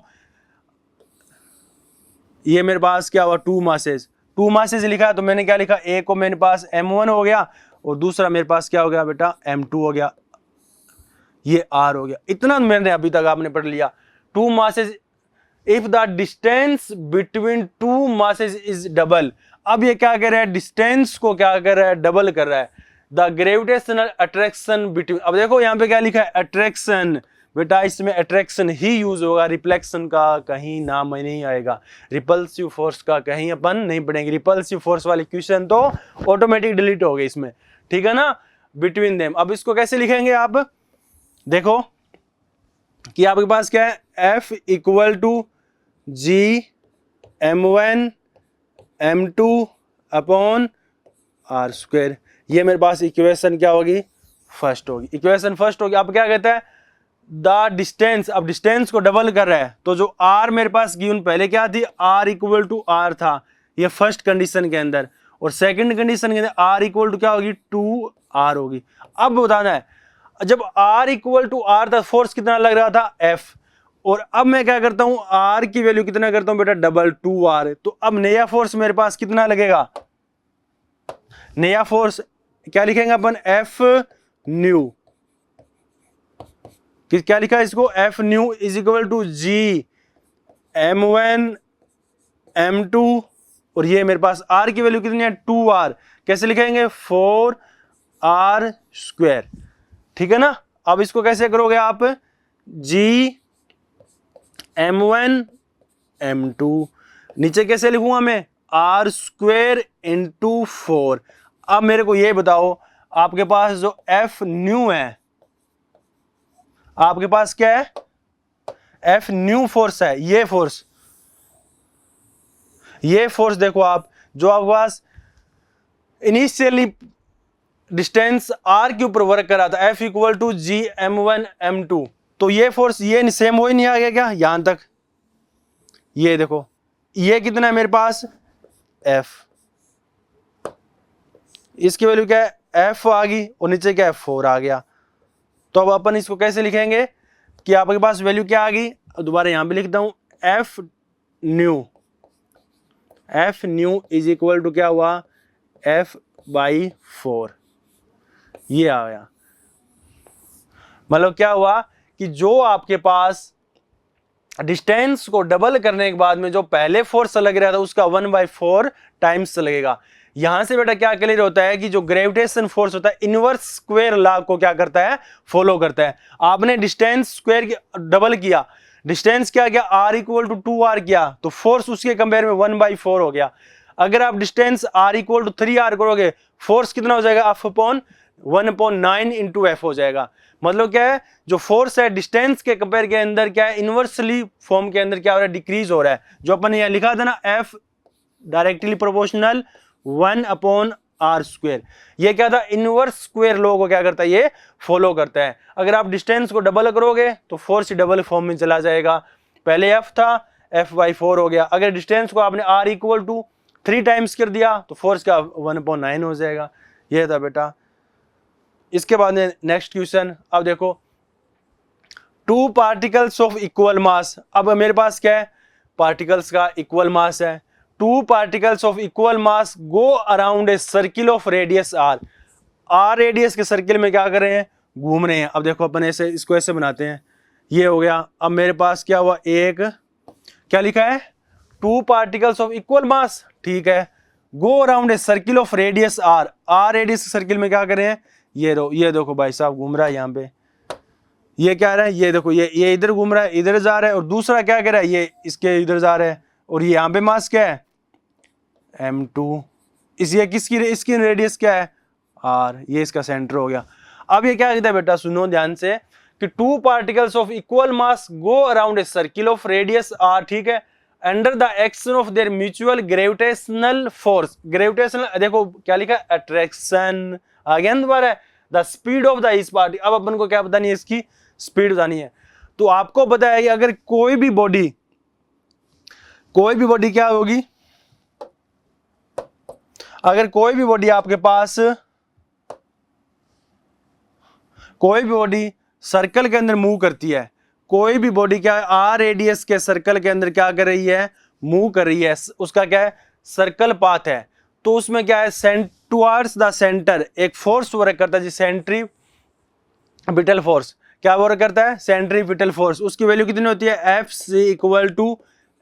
ये मेरे पास क्या हुआ, 2 मासेस, 2 मासेस लिखा है तो मैंने क्या लिखा, एक को मेरे पास m1 हो गया और दूसरा मेरे पास क्या हो गया बेटा, m2 हो गया, ये r हो गया। इतना मैंने अभी तक आपने पढ़ लिया। 2 masses if the distance between 2 masses is double. अब ये क्या कर रहा है, डिस्टेंस को क्या कर रहा है, डबल कर रहा है। द ग्रेविटेशनल अट्रैक्शन बिटवीन, अब देखो यहाँ पे क्या लिखा है, अट्रैक्शन, बेटा इसमें अट्रैक्शन ही यूज होगा, रिफ्लेक्शन का कहीं नाम नहीं आएगा, रिपल्सिव फोर्स का कहीं अपन नहीं पढ़ेंगे। रिपल्सिव फोर्स वाली क्वेश्चन तो ऑटोमेटिक डिलीट हो गए इसमें, ठीक है ना, बिटवीन देम। अब इसको कैसे लिखेंगे आप, देखो कि आपके पास क्या है, F equal to G m1 m2 upon r square. ये मेरे पास इक्वेशन क्या होगी, फर्स्ट होगी, इक्वेशन फर्स्ट होगी। अब क्या कहता है, द डिस्टेंस, अब डिस्टेंस को डबल कर रहा है तो जो r मेरे पास गिवन पहले क्या थी, r इक्वल टू r था, ये फर्स्ट कंडीशन के अंदर, और सेकंड कंडीशन के अंदर r इक्वल टू क्या होगी, 2r होगी। अब बताना है, जब r इक्वल टू r था, फोर्स कितना लग रहा था, F, और अब मैं क्या करता हूं, r की वैल्यू कितना करता हूं बेटा, डबल 2r, तो अब नया फोर्स मेरे पास कितना लगेगा, नया फोर्स क्या लिखेंगे अपन, F न्यू, क्या लिखा है इसको, F new is equal to G m1 m2, और ये मेरे पास r की वैल्यू कितनी है, 2r, कैसे लिखेंगे, 4r स्क्वायर, ठीक है ना। अब इसको कैसे करोगे आप, जी m1 m2, नीचे कैसे लिखूंगा मैं, r स्क्वायर इंटू 4। अब मेरे को ये बताओ, आपके पास जो F न्यू है, आपके पास क्या है, F न्यू फोर्स है, ये फोर्स, ये फोर्स देखो आप, जो आपके पास इनिशियली डिस्टेंस r के ऊपर वर्क कर रहा था, F equal to G m1 m2, तो ये फोर्स ये सेम हो ही नहीं आ गया क्या यहां तक, ये देखो ये कितना है मेरे पास, F, इसकी वैल्यू क्या है, F आ गई, और नीचे क्या है, 4 आ गया। तो अब अपन इसको कैसे लिखेंगे कि आपके पास वैल्यू क्या आ गई, दोबारा यहां पे लिखता हूं, F new is equal to क्या हुआ, F बाई 4, ये आ गया। मतलब क्या हुआ कि जो आपके पास डिस्टेंस को डबल करने के बाद में जो पहले फोर्स लग रहा था उसका 1/4 टाइम्स लगेगा। यहां से बेटा क्या क्लियर होता है कि जो ग्रेविटेशन फोर्स होता है इनवर्स स्क्वायर लॉ को क्या करता है, फॉलो करता है। आपने डिस्टेंस स्क्वायर डबल किया, डिस्टेंस क्या किया, r इक्वल टू 2r किया, तो फोर्स उसके कंपेयर में 1/4 हो गया। अगर आप distance r equal to 3r करोगे, फोर्स कितना हो जाएगा, F अपॉन 1/9 इंटू F हो जाएगा। मतलब क्या है, जो फोर्स है डिस्टेंस के कंपेयर के अंदर क्या है, इनवर्सली फॉर्म के अंदर क्या हो रहा है, डिक्रीज हो रहा है। जो अपन यहाँ लिखा था ना, F directly proportional 1/r square, ये क्या था, इनवर्स स्क्वायर लॉ को क्या करता है, ये फॉलो करता है। अगर आप डिस्टेंस को डबल करोगे तो फोर्स डबल फॉर्म में चला जाएगा, पहले F था, F/4 हो गया। अगर डिस्टेंस को आपने r इक्वल टू 3 टाइम्स कर दिया तो फोर्स का 1/9 हो जाएगा। ये था बेटा। इसके बाद नेक्स्ट क्वेश्चन, अब देखो, 2 पार्टिकल्स ऑफ इक्वल मास। अब मेरे पास क्या है, पार्टिकल्स का इक्वल मास है। 2 particles of equal mass go around a circle of radius r radius के सर्किल में क्या कर रहे हैं, घूम रहे हैं। अब देखो अपन ऐसे इसको ऐसे बनाते हैं, ये हो गया। अब मेरे पास क्या हुआ, एक क्या लिखा है, 2 पार्टिकल्स ऑफ इक्वल मास, ठीक है, go around a circle of radius r radius के सर्किल में क्या कर रहे हैं, ये देखो भाई साहब घूम रहा है यहाँ पे, ये क्या रहा है, ये देखो ये इधर घूम रहा है, इधर जा रहा है, और दूसरा क्या कर रहा है, ये इसके इधर जा रहा है, और ये यहाँ पे मास क्या है, m2, इसकी रेडियस क्या है, r, ये इसका सेंटर हो गया। अब ये क्या कहता है बेटा, सुनो ध्यान से, कि 2 particles of equal mass go around a circle of radius r, ठीक है, under the action of their mutual gravitational force. Gravitational देखो क्या लिखा है, अट्रैक्शन, आगे दोबारा द स्पीड ऑफ द इस पार्टी। अब अपन को क्या बतानी है, इसकी स्पीड बतानी है। तो आपको पता है कि अगर कोई भी बॉडी क्या होगी, अगर कोई भी बॉडी आपके पास, कोई भी बॉडी सर्कल के अंदर मूव करती है, कोई भी बॉडी क्या है, r रेडियस के सर्कल के अंदर क्या कर रही है, मूव कर रही है, उसका क्या है, सर्कल पाथ है, तो उसमें क्या है, टुवर्ड्स द सेंटर एक फोर्स वर्क करता है, सेंट्रीपिटल फोर्स। क्या वर्क करता है, सेंट्रीपिटल फोर्स। उसकी वैल्यू कितनी होती है, F C equal to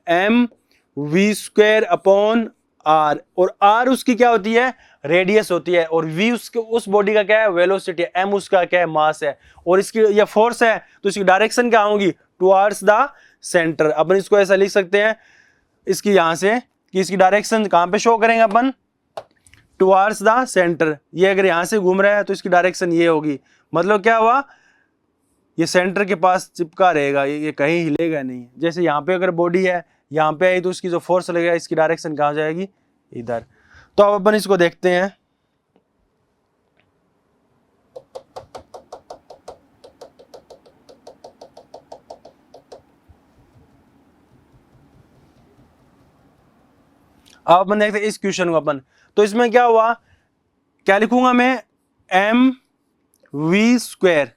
M V square upon R, और आर उसकी क्या होती है, रेडियस होती है, और वी उसके उस बॉडी का क्या है, वेलोसिटी है, एम उसका क्या है, मास है, और इसकी ये फोर्स है, तो इसकी डायरेक्शन क्या होगी, टुवर्ड्स द सेंटर। अपन इसको ऐसा लिख सकते हैं इसकी यहां से कि इसकी डायरेक्शन कहां पे शो करेंगे अपन, टुवर्ड्स द सेंटर। ये अगर यहां से घूम रहा है तो इसकी डायरेक्शन ये होगी, मतलब क्या हुआ, ये सेंटर के पास चिपका रहेगा, ये कहीं हिलेगा नहीं। जैसे यहाँ पे अगर बॉडी है, यहाँ पे आई तो उसकी जो फोर्स लगेगा, इसकी डायरेक्शन कहाँ जाएगी, इधर। तो अब अपन इसको देखते हैं। अब अपन देखते हैं इस क्वेश्चन को अपन, तो इसमें क्या हुआ, क्या लिखूंगा मैं, M V square,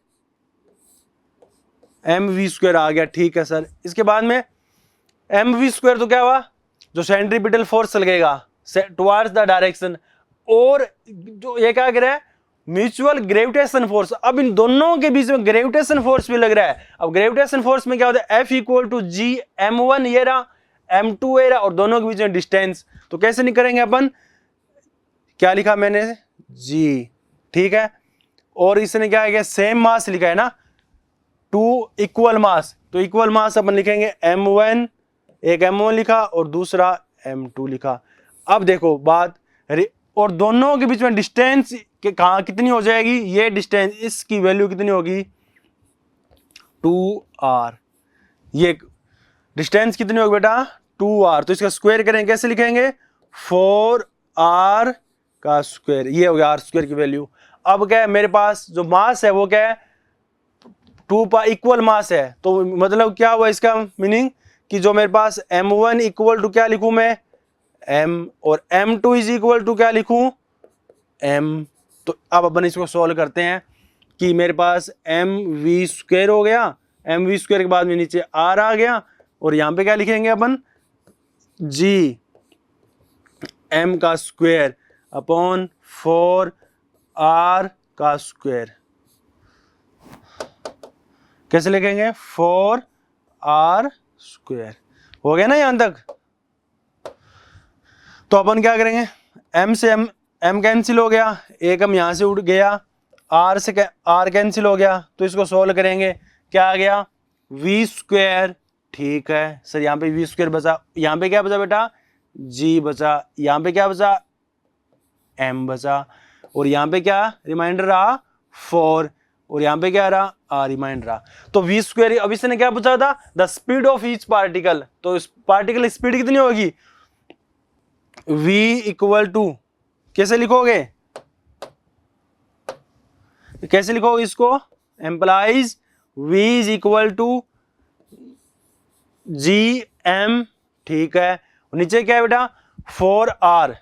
M V square आ गया, ठीक है सर। इसके बाद में एम वी स्क्वायर तो क्या हुआ, जो सेंट्रीपिटल फोर्स लगेगा टुवर्ड्स द डायरेक्शन, और जो ये क्या कर रहा है, म्यूचुअल ग्रेविटेशन फोर्स। अब इन दोनों के बीच में ग्रेविटेशन फोर्स भी लग रहा है। अब ग्रेविटेशन फोर्स में क्या होता है, F equal to G M one ये रहा, एम टू ये रहा, और दोनों के बीच में डिस्टेंस। तो कैसे निकालेंगे अपन, क्या लिखा मैंने, जी, ठीक है, और इसने क्या है, सेम मास लिखा है ना, टू इक्वल मास, तो इक्वल मास अपन लिखेंगे m1, एक m1 लिखा और दूसरा m2 लिखा। अब देखो बात, और दोनों के बीच में डिस्टेंस कहाँ कितनी हो जाएगी, ये डिस्टेंस, इसकी वैल्यू कितनी होगी, 2r। ये डिस्टेंस कितनी होगी बेटा, 2r। तो इसका स्क्वायर करेंगे, कैसे लिखेंगे, 4r का स्क्वायर, ये हो गया r स्क्वायर की वैल्यू। अब क्या है, मेरे पास जो मास है वो क्या है, 2 पा इक्वल मास है, तो मतलब क्या हुआ इसका मीनिंग कि जो मेरे पास m1 इक्वल टू क्या लिखूं मैं, m, और m2 इज इक्वल टू क्या लिखूं, m। तो अब अपन इसको सॉल्व करते हैं कि मेरे पास एम वी स्क्वायर हो गया, एम वी स्क्वायर के बाद में नीचे r आ गया, और यहां पे क्या लिखेंगे अपन, g m का स्क्वायर अपॉन 4r का स्क्वायर। कैसे लिखेंगे, 4r स्क्वायर। हो गया ना यहां तक। तो अपन क्या करेंगे, m से m कैंसिल हो गया, एक m यहां से उठ गया, r से r कैंसिल हो गया, तो इसको सोल्व करेंगे, क्या आ गया, v स्क्वायर, ठीक है सर। यहाँ पे v स्क्वायर बचा, यहाँ पे क्या बचा बेटा, g बचा, यहाँ पे क्या बचा, m बचा, और यहाँ पे क्या रिमाइंडर रहा, 4, और यहाँ पे क्या रहा, रिमाइंडर रहा। तो v स्क्वायर, अब इसने क्या पूछा था, the speed of each particle, तो इस पार्टिकल स्पीड कितनी होगी, v इक्वल टू, कैसे लिखोगे, कैसे लिखोगे इसको, implies v is equal to G M, ठीक है, नीचे क्या है बेटा, 4r,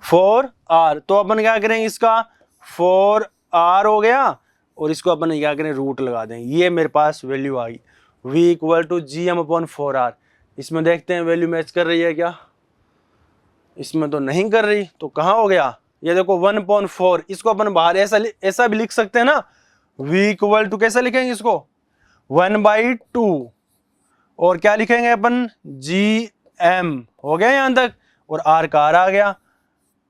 4r। तो अपन क्या करेंगे, इसका 4r हो गया, और इसको अपन क्या करें, रूट लगा दें, ये मेरे पास वैल्यू आ गई, v equal to G M upon 4r। इसमें देखते हैं वैल्यू मैच कर रही है क्या, इसमें तो नहीं कर रही, तो कहाँ हो गया, ये देखो 1/4। इसको अपन बाहर ऐसा भी लिख सकते हैं ना, v इक्वल टू कैसे लिखेंगे इसको, 1/2, और क्या लिखेंगे अपन, जी एम। हो गया यहां तक, और r का r आ गया,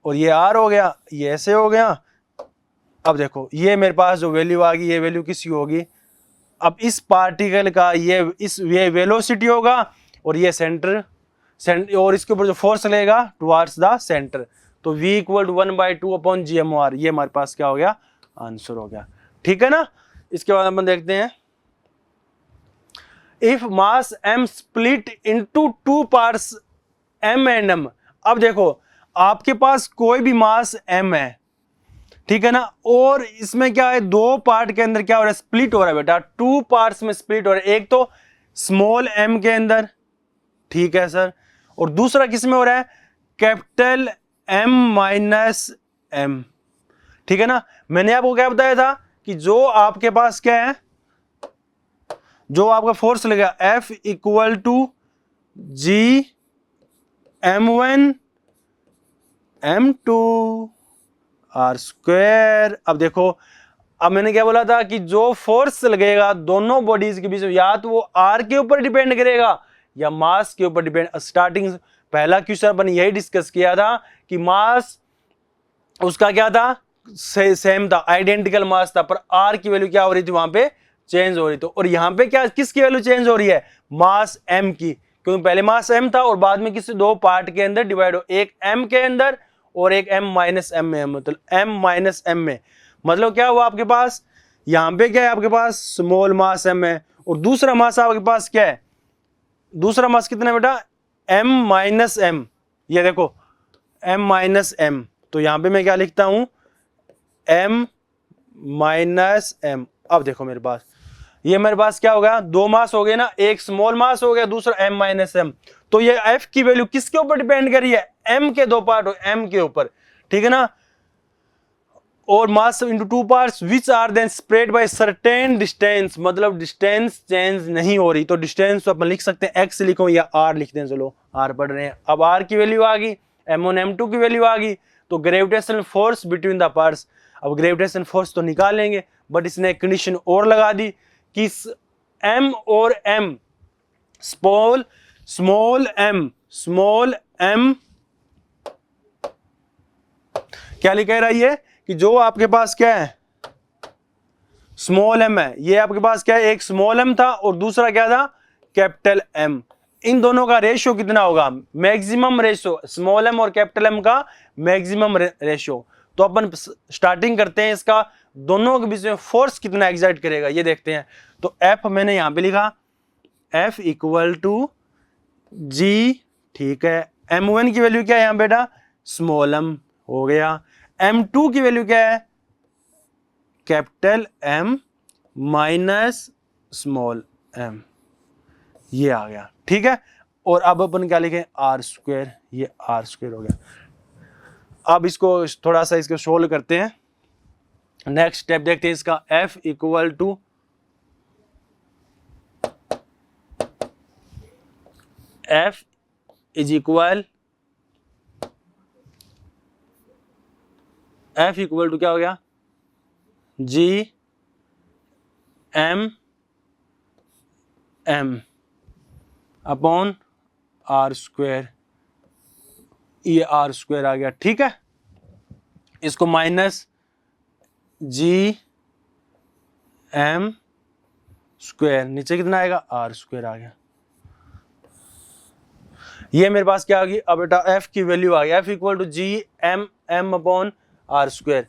और ये r हो गया, ये ऐसे हो गया। अब देखो ये मेरे पास जो वैल्यू आ गई, ये वैल्यू किसकी होगी, अब इस पार्टिकल का ये वेलोसिटी होगा, और ये सेंटर, और इसके ऊपर जो फोर्स लगेगा टुवर्ड्स द सेंटर। तो v equal to 1/2 upon G M R, ये हमारे पास क्या हो गया, आंसर हो गया, ठीक है ना। इसके बाद अपन देखते हैं, if mass m split into 2 parts m and m। अब देखो आपके पास कोई भी मास m है, ठीक है ना, और इसमें क्या है, 2 पार्ट के अंदर क्या हो रहा है, स्प्लिट हो रहा है बेटा, 2 पार्ट्स में स्प्लिट हो रहा है। एक तो स्मॉल m के अंदर, ठीक है सर, और दूसरा किस में हो रहा है, कैपिटल m माइनस m, ठीक है ना। मैंने आपको क्या बताया था कि जो आपके पास क्या है, जो आपका फोर्स लगेगा F equal to G M1 M2 R square. अब देखो, अब मैंने क्या बोला था कि जो फोर्स लगेगा दोनों बॉडीज के बीच में, या तो वो आर के ऊपर डिपेंड करेगा या मास के ऊपर डिपेंड। स्टार्टिंग पहला क्वेश्चन अपन यही डिस्कस किया था कि मास उसका क्या था, सेम था, आइडेंटिकल मास था, पर आर की वैल्यू क्या हो रही थी वहां पे, चेंज हो रही थी। और यहां पे क्या, किसकी वैल्यू चेंज हो रही है, मास एम की, क्योंकि पहले मास एम था और बाद में किसी दो पार्ट के अंदर डिवाइड हो, एक एम के अंदर और एक एम माइनस एम में, मतलब एम माइनस एम में। मतलब क्या हुआ आपके पास, यहां पे क्या है आपके पास स्मॉल मास एम है और दूसरा मास आपके पास क्या है, दूसरा मास कितना है बेटा, एम माइनस एम। ये देखो एम माइनस एम, तो यहां पे मैं क्या लिखता हूं, एम माइनस एम। अब देखो मेरे पास, ये मेरे पास क्या हो गया, दो मास हो गए ना, एक स्मॉल मास हो गया, दूसरा एम माइनस एम। तो ये एफ की वैल्यू किसके ऊपर डिपेंड कर रही है, एम के दो पार्ट हो, एम के ऊपर, ठीक है ना। और mass into two parts which are then spread by certain distance, मतलब डिस्टेंस चेंज नहीं हो रही, तो डिस्टेंस तो अपन लिख सकते हैं एक्स लिखो या आर लिख दें, चलो आर पढ़ रहे हैं। अब आर की वैल्यू आ गई, M1 M2 की वैल्यू आ गई, तो gravitational force between the parts. अब ग्रेविटेशनल फोर्स तो निकालेंगे, बट इसने एक कंडीशन और लगा दी कि एम और एम, स्मॉल एम क्या लिखा है ये, कि जो आपके पास क्या है स्मॉल एम है, ये आपके पास क्या है, एक स्मॉल एम था और दूसरा क्या था कैपिटल एम। इन दोनों का रेशियो कितना होगा, मैक्सिमम रेशियो, स्मॉल एम और कैपिटल एम का मैक्सिमम रेशियो। तो अपन स्टार्टिंग करते हैं इसका, दोनों के बीच में फोर्स कितना एक्सर्ट करेगा ये देखते हैं। तो एफ मैंने यहां पे लिखा, एफ इक्वल टू जी, ठीक है। M1 की वैल्यू क्या है यहां बेटा, स्मॉल एम हो गया। M2 की वैल्यू क्या है, capital M minus small M, ये आ गया, ठीक है। और अब अपन क्या लिखें, आर स्क्वायर, ये आर स्क्वायर हो गया। अब इसको थोड़ा सा इसको सोल्व करते हैं, नेक्स्ट स्टेप देखते हैं इसका। F equal to F is equal, F equal to क्या हो गया, G M M upon R square, ये आर स्क्वायर आ गया, ठीक है। इसको माइनस जी एम स्क्वायर, नीचे कितना आएगा, आर स्क्वायर आ गया। ये मेरे पास क्या आ गई, अब बेटा एफ की वैल्यू आ गई, F equal to G M M upon R square.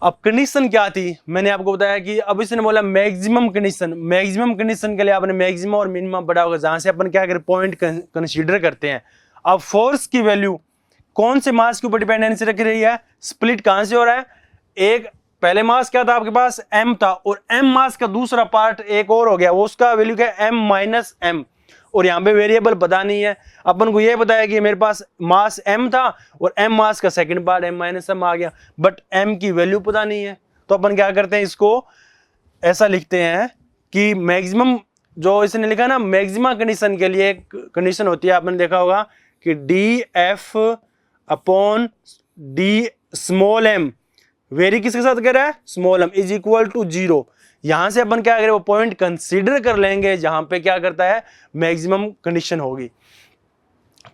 अब कंडीशन क्या थी, मैंने आपको बताया कि अब इसने बोला मैक्सिमम कंडीशन, मैक्सिमम कंडीशन के लिए आपने मैक्सिमम और मिनिमम पढ़ा होगा, जहां से अपन क्या करें, पॉइंट कंसीडर करते हैं। अब फोर्स की वैल्यू कौन से मास के ऊपर डिपेंडेंसी रख रही है, स्प्लिट कहां से हो रहा है, एक पहले मास क्या था आपके पास, m था, और m मास का दूसरा पार्ट एक और हो गया, वो उसका वैल्यू क्या है, m माइनस m। और यहां पे वेरिएबल पता नहीं है, अपन को ये बताया कि मेरे पास मास m था और m मास का second part m minus m आ गया, बट m की वैल्यू पता नहीं है। तो अपन क्या करते हैं, इसको ऐसा लिखते हैं कि मैक्सिमम, जो इसने लिखा ना मैक्सिमम कंडीशन के लिए एक कंडीशन होती है, आपने देखा होगा कि D F upon D small M, vary किसके साथ कह रहा है, small M is equal to 0। यहां से अपन क्या करें, वो पॉइंट कंसीडर कर लेंगे जहां पे क्या करता है, मैक्सिमम कंडीशन होगी।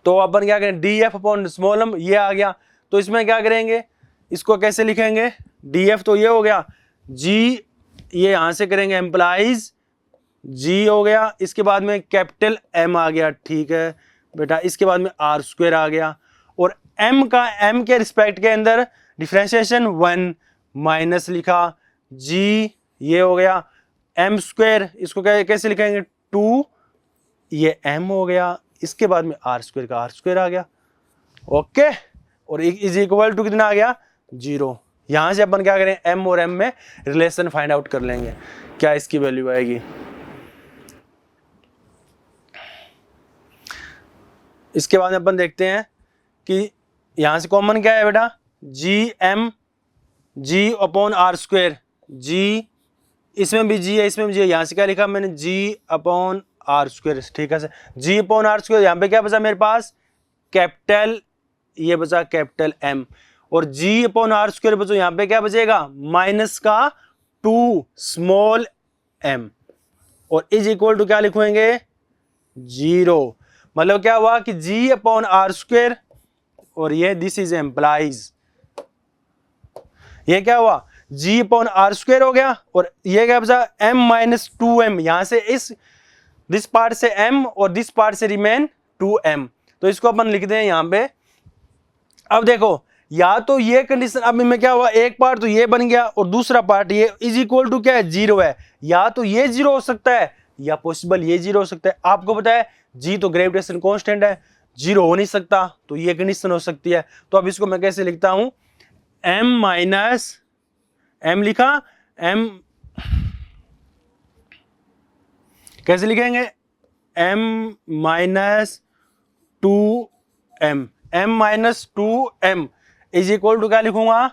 तो अपन क्या करें, D F upon small M, ये आ गया। तो इसमें क्या करेंगे, इसको कैसे लिखेंगे, डी एफ तो ये हो गया, जी ये यहां से करेंगे एम्प्लाइज, जी हो गया, इसके बाद में कैपिटल एम आ गया, ठीक है बेटा, इसके बाद में आर स्क्वायर आ गया, और एम का एम के रिस्पेक्ट के अंदर डिफरेंशिएशन 1 माइनस लिखा, जी ये हो गया, एम स्क्वायर इसको कैसे लिखेंगे 2, ये एम हो गया, इसके बाद में आर स्क्वायर का आर स्क्वायर आ गया, ओके। और इज इक्वल टू कितना आ गया, 0। यहां से अपन क्या करें, एम और एम में रिलेशन फाइंड आउट कर लेंगे, क्या इसकी वैल्यू आएगी। इसके बाद अपन देखते हैं कि यहां से कॉमन क्या है बेटा, G M, G upon R square, G इसमें भी जी है, इसमें भी जी है। यहाँ से क्या लिखा मैंने, जी अपॉन आर स्क्वायर, ठीक है sir, G upon R square. यहाँ पे क्या बचा मेरे पास, कैपिटल, ये बचा कैपिटल एम, और जी अपॉन आर स्क्वायर बचो, यहाँ पे क्या बचेगा, माइनस का 2 स्मॉल एम, और इज इक्वल टू क्या लिखेंगे, 0। मतलब क्या हुआ कि जी अपॉन आर स्क्वायर, और ये दिस इज एम्प्लाइज, ये क्या हुआ, जी अपॉन आर स्क्वायर हो गया, और ये क्या बचा, m माइनस 2m, यहां से इस दिस पार्ट से m और दिस पार्ट से रिमेन 2m, तो इसको अपन लिख दें यहां पे। अब देखो, या तो ये कंडीशन, अब में क्या हुआ, एक पार्ट तो ये बन गया और दूसरा पार्ट ये इज इक्वल टू क्या है, 0 है। या तो ये 0 हो सकता है या पॉसिबल ये 0 हो सकता है। आपको पता है जी तो ग्रेविटेशन कांस्टेंट है, 0 हो नहीं सकता, तो ये कंडीशन हो सकती है। तो अब इसको मैं कैसे लिखता हूं, m माइनस m लिखा, m कैसे लिखेंगे, m minus 2m, m minus 2m is equal to क्या लिखूंगा,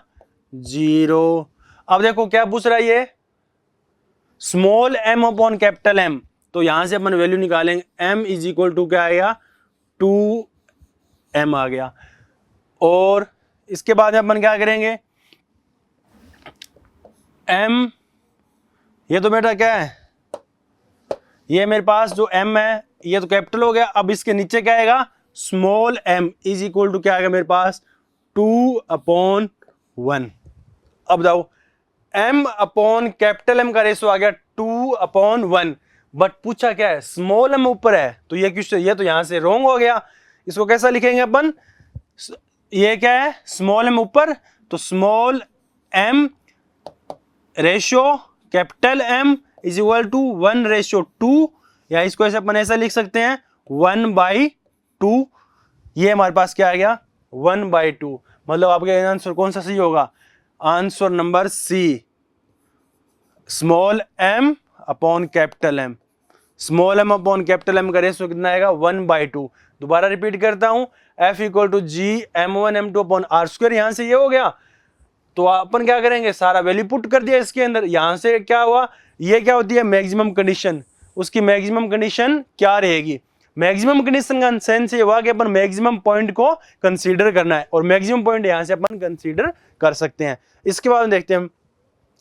0। अब देखो क्या पूछ रहा है ये, small m upon capital M, तो यहां से अपन वैल्यू निकालेंगे, m इज इक्वल टू क्या आएगा, 2m आ गया। और इसके बाद अपन क्या करेंगे, m, ये तो बेटा क्या है, ये मेरे पास जो m है ये तो कैपिटल हो गया। अब इसके नीचे क्या आएगा, small m is equal to क्या आएगा मेरे पास, 2/1। अब बताओ, m अपॉन कैपिटल M का रेशो आ गया 2/1, बट पूछा क्या है, स्मॉल m ऊपर है, तो ये क्वेश्चन, ये तो यहां से रॉन्ग हो गया। इसको कैसा लिखेंगे अपन, ये क्या है, स्मॉल m ऊपर, तो small m ratio capital M is equal to 1:2, या इसको ऐसे अपन ऐसा लिख सकते हैं 1/2। ये हमारे पास क्या आ गया, 1/2। मतलब आपके आंसर कौन सा सही होगा, answer number C, small m upon capital M। Small m upon capital M का रेशियो कितना आएगा, 1/2। दोबारा रिपीट करता हूं, F equal to G m1 m2 upon R square, यहां से ये हो गया, तो अपन क्या करेंगे, सारा वैल्यू पुट कर दिया इसके अंदर। यहां से क्या हुआ, ये क्या होती है मैक्सिमम कंडीशन, उसकी मैक्सिमम कंडीशन क्या रहेगी, मैक्सिमम कंडीशन का सेंस ये हुआ कि अपन मैक्सिमम पॉइंट को कंसीडर करना है, और मैक्सिमम पॉइंट यहां से अपन कंसीडर कर सकते हैं। इसके बाद देखते हैं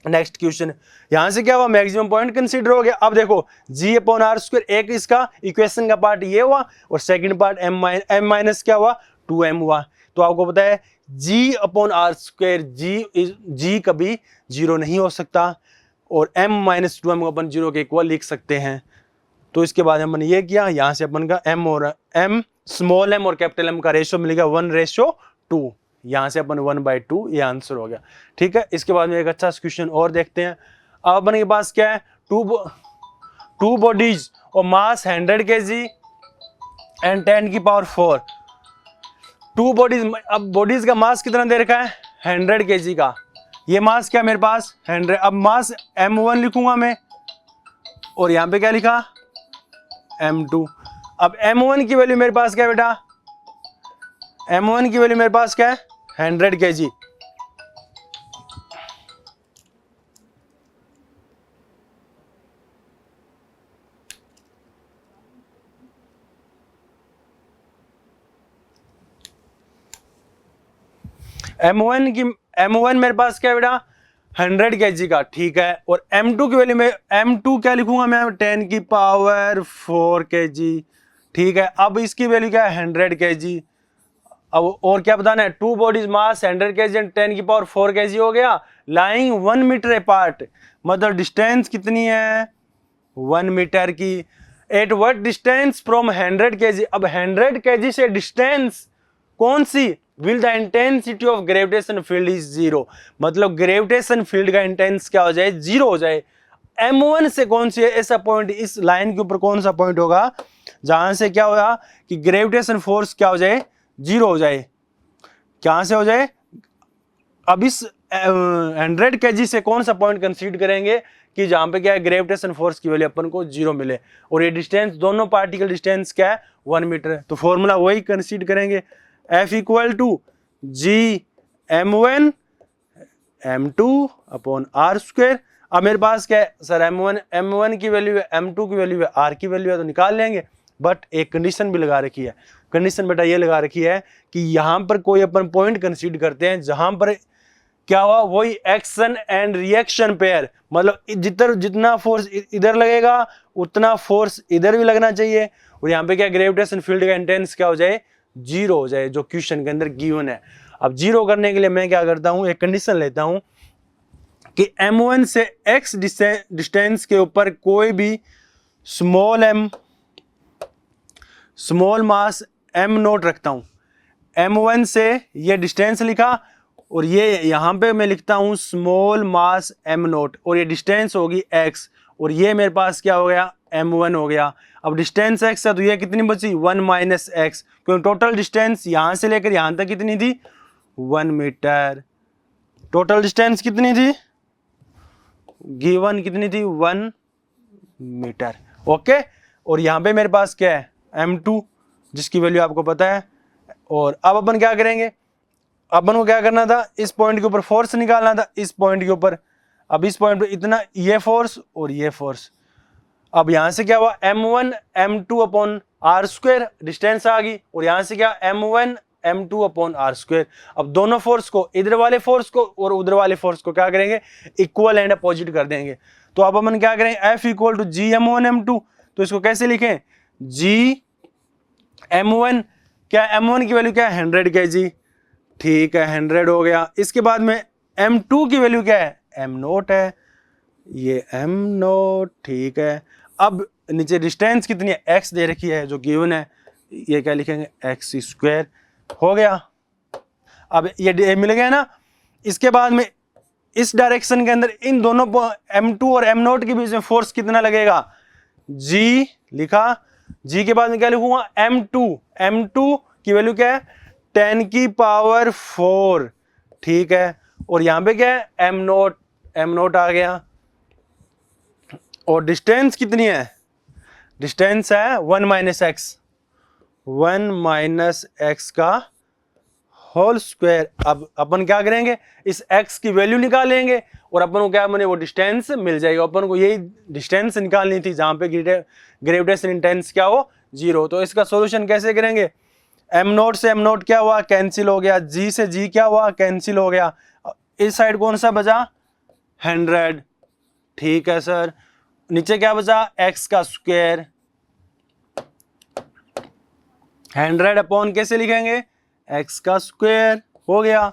नेक्स्ट क्वेश्चन, यहां से क्या हुआ, मैक्सिमम पॉइंट कंसीडर हो गया। अब देखो जी अपॉन आर स्क्वायर, एक इसका इक्वेशन का पार्ट ये हुआ, और सेकंड पार्ट m माइनस क्या हुआ, 2m हुआ। तो आपको पता है जी अपॉन आर स्क्वायर, जी कभी 0 नहीं हो सकता, और m माइनस 2m को अपन 0 के इक्वल लिख सकते हैं। तो इसके बाद हमने ये किया, यहां से अपन का m और m, स्मॉल m और कैपिटल M का रेशियो मिलेगा 1:2, यहां से अपन 1/2, ये आंसर हो गया। ठीक है, इसके बाद में एक अच्छा क्वेश्चन और देखते हैं। अब अपन के पास क्या है, टू बॉडीज और मास 100 kg एंड 10⁴। टू बॉडीज, अब बॉडीज का मास कितना दे रखा है, 100 kg का, ये मास क्या मेरे पास 100। अब मास m1 लिखूंगा मैं, और यहां पे क्या लिखा, m2। अब m1 की वैल्यू मेरे पास क्या है बेटा, m1 की वैल्यू मेरे पास क्या है, 100 kg। m1 मेरे पास क्या है बेटा, 100 kg का, ठीक है। और m2 की वैल्यू में, m2 क्या लिखूंगा मैं, 10⁴ kg, ठीक है। अब इसकी वैल्यू क्या है, 100 kg। अब और क्या बताना है, two bodies mass 100 kg and 10⁴ kg हो गया, लाइंग 1 मीटर अपार्ट, मतलब डिस्टेंस कितनी है, 1 मीटर की। At what distance from 100 kg, अब 100 kg से डिस्टेंस कौन सी, will the intensity of gravitation field is 0, मतलब ग्रेविटेशन फील्ड का इंटेंस क्या हो जाए, 0 हो जाए। m1 से कौन सी ऐसा पॉइंट, इस लाइन के ऊपर कौन सा पॉइंट होगा जहां से क्या होगा कि ग्रेविटेशन फोर्स क्या हो जाए, 0 हो जाए, क्या से हो जाए। अब इस 100 kg से कौन सा पॉइंट कंसीडर करेंगे कि जहां पे क्या है ग्रेविटेशन फोर्स की वैल्यू अपन को 0 मिले, और ये डिस्टेंस, दोनों पार्टिकल डिस्टेंस क्या है, 1 मीटर है। तो फॉर्मूला वही कंसीडर करेंगे, F equal to G m1 m2 upon R square. अब मेरे पास क्या है सर, m1 की वैल्यू है, m2 की वैल्यू है, r की वैल्यू है, तो निकाल लेंगे। बट एक कंडीशन भी लगा रखी है। कंडीशन बेटा ये लगा रखी है कि यहाँ पर कोई अपन पॉइंट कंसीडर करते हैं जहां पर क्या हुआ, वही एक्शन एंड रिएक्शन पेयर, मतलब जितना फोर्स इधर लगेगा उतना फोर्स इधर भी लगना चाहिए, और यहाँ पे क्या ग्रेविटेशन फील्ड का इंटेंस क्या हो जाए, 0 हो जाए, जो क्वेश्चन के अंदर गिवन है। अब 0 करने के लिए मैं क्या करता हूं, एक कंडीशन लेता हूं कि m1 से x डिस्टेंस के ऊपर कोई भी स्मॉल मास m0 रखता हूं। m1 से ये डिस्टेंस लिखा, और ये यहां पे मैं लिखता हूं स्मॉल मास m0, और ये डिस्टेंस होगी x, और ये मेरे पास क्या हो गया, m1 हो गया। अब डिस्टेंस x है तो ये कितनी बची, 1 माइनस एक्स, क्योंकि टोटल डिस्टेंस यहां से लेकर यहां तक कितनी थी, 1 मीटर। टोटल डिस्टेंस कितनी थी गिवन, कितनी थी, 1 मीटर। ओके, और यहां पे मेरे पास क्या है, m2, जिसकी वैल्यू आपको पता है। और अब अपन क्या करेंगे, अपन को क्या करना था, इस पॉइंट के ऊपर फोर्स निकालना था, इस पॉइंट के ऊपर। अब इस पॉइंट पे इतना ये फोर्स और ये फोर्स। अब यहां से क्या हुआ, m1 m2 upon R square, distance आ गई, और यहां से क्या, m1 m2 upon R square. अब दोनों फोर्स को, इधर वाले फोर्स को और उधर वाले फोर्स को क्या करेंगे, इक्वल एंड अपोजिट कर देंगे। तो अब अपन क्या करेंगे, F equal to G m1 m2, तो इसको कैसे लिखें, जी m1, क्या m1 की वैल्यू क्या है, 100 kg, ठीक है 100 हो गया। इसके बाद में m2 की वैल्यू क्या है, m0 है, ये m0, ठीक है। अब नीचे डिस्टेंस कितनी है, x दे रखी है जो गिवन है, ये क्या लिखेंगे, x स्क्वायर, हो गया। अब ये मिल गया ना। इसके बाद में इस डायरेक्शन के अंदर इन दोनों m2 और m0 के बीच में फोर्स कितना लगेगा, g लिखा। g के बाद में क्या लिखूंगा, m2 की वैल्यू क्या है, 10 की पावर 4, ठीक है। और यहां पे क्या है, m0 आ गया। और डिस्टेंस कितनी है, डिस्टेंस है 1 माइनस एक्स का होल स्क्वायर। अब अपन क्या करेंगे, इस x की वैल्यू निकालेंगे, और अपन को क्या बने, वो डिस्टेंस मिल जाएगा। अपन को यही डिस्टेंस निकालनी थी जहां पे ग्रेविटेशन इंटेंस क्या हो, 0। तो इसका सॉल्यूशन कैसे करेंगे, m0 से m0 क्या हुआ, कैंसिल हो गया, g से g क्या हुआ, कैंसिल हो गया। इस साइड कौन सा बचा, 100, ठीक है सर। नीचे क्या बचा, x का स्क्वायर, 100 अपॉन कैसे लिखेंगे, x का स्क्वायर, हो गया,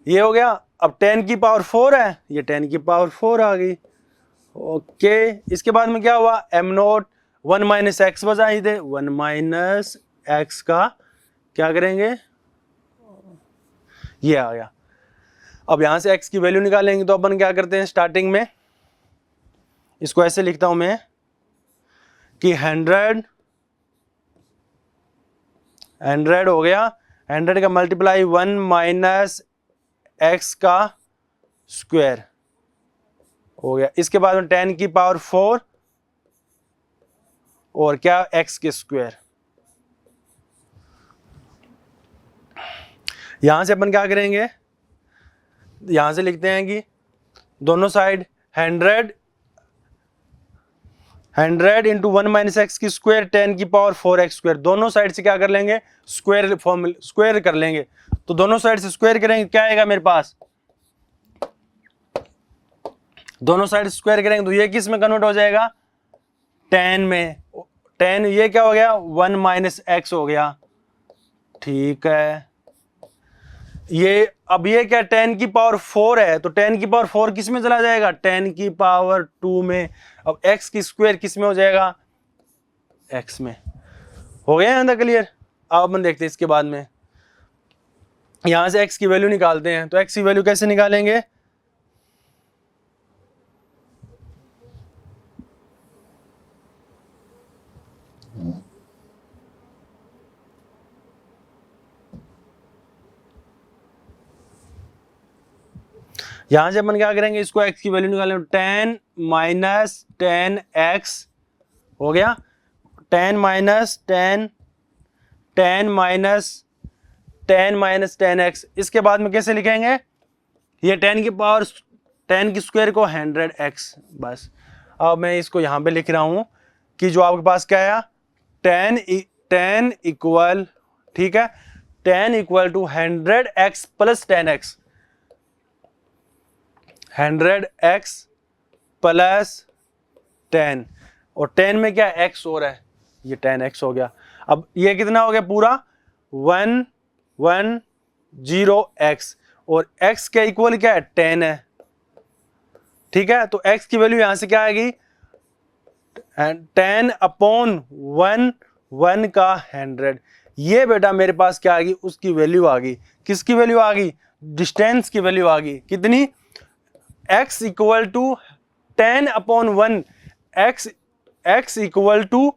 ये हो गया। अब 10 की पावर 4 है, ये 10 की पावर 4 आ गई, ओके। इसके बाद में क्या हुआ, m0 1 माइनस एक्स बचा ही थे, 1 माइनस एक्स का क्या करेंगे, ये आ गया। अब यहां से x की वैल्यू निकालेंगे, तो अपन क्या करते हैं, स्टार्टिंग में इसको ऐसे लिखता हूं मैं कि 100 हो गया, 100 का मल्टीप्लाई 1 माइनस एक्स का स्क्वायर हो गया। इसके बाद में 10 की पावर 4 और क्या, x के स्क्वायर। यहां से अपन क्या करेंगे, यहां से लिखते हैं कि दोनों साइड 100 इंटू 1 माइनस एक्स की स्क्वायर 10 की पावर 4x स्क्वायर, दोनों साइड से क्या कर लेंगे, स्क्वायर कर लेंगे। तो दोनों साइड से स्क्वायर करेंगे, क्या आएगा मेरे पास, दोनों साइड स्क्वायर करेंगे तो ये किस में कन्वर्ट हो जाएगा, 10 में। 10 ये क्या हो गया, 1 माइनस एक्स हो गया, ठीक है। ये अब ये क्या, 10 की पावर 4 है, तो 10 की पावर 4 किस में चला जाएगा, 10 की पावर 2 में। अब x की स्क्वायर किस में हो जाएगा, x में। हो गया यहां तक क्लियर। अब अपन देखते हैं इसके बाद में, यहां से x की वैल्यू निकालते हैं। तो x की वैल्यू कैसे निकालेंगे, यहां से अपन क्या करेंगे, इसको x की वैल्यू निकालेंगे, 10 माइनस 10x हो गया, 10 माइनस 10 माइनस 10x। इसके बाद में कैसे लिखेंगे, ये 10 की पावर 10 की स्क्वायर को 100x। बस अब मैं इसको यहाँ पे लिख रहा हूँ कि जो आपके पास क्या आया 10 इक्वल, ठीक है, 10 equal to 100x plus 10x, 100x plus 10, और 10 में क्या x हो रहा है, ये 10x हो गया। अब ये कितना हो गया पूरा 110x, और x के इक्वल क्या है 10 है, ठीक है। तो x की वैल्यू यहां से क्या आएगी 10 अपॉन 1 का 100। ये बेटा मेरे पास क्या आ गई, उसकी वैल्यू आ गई। किसकी वैल्यू आ गई, डिस्टेंस की वैल्यू आ गई। कितनी, x equal to 10 upon 1, x equal to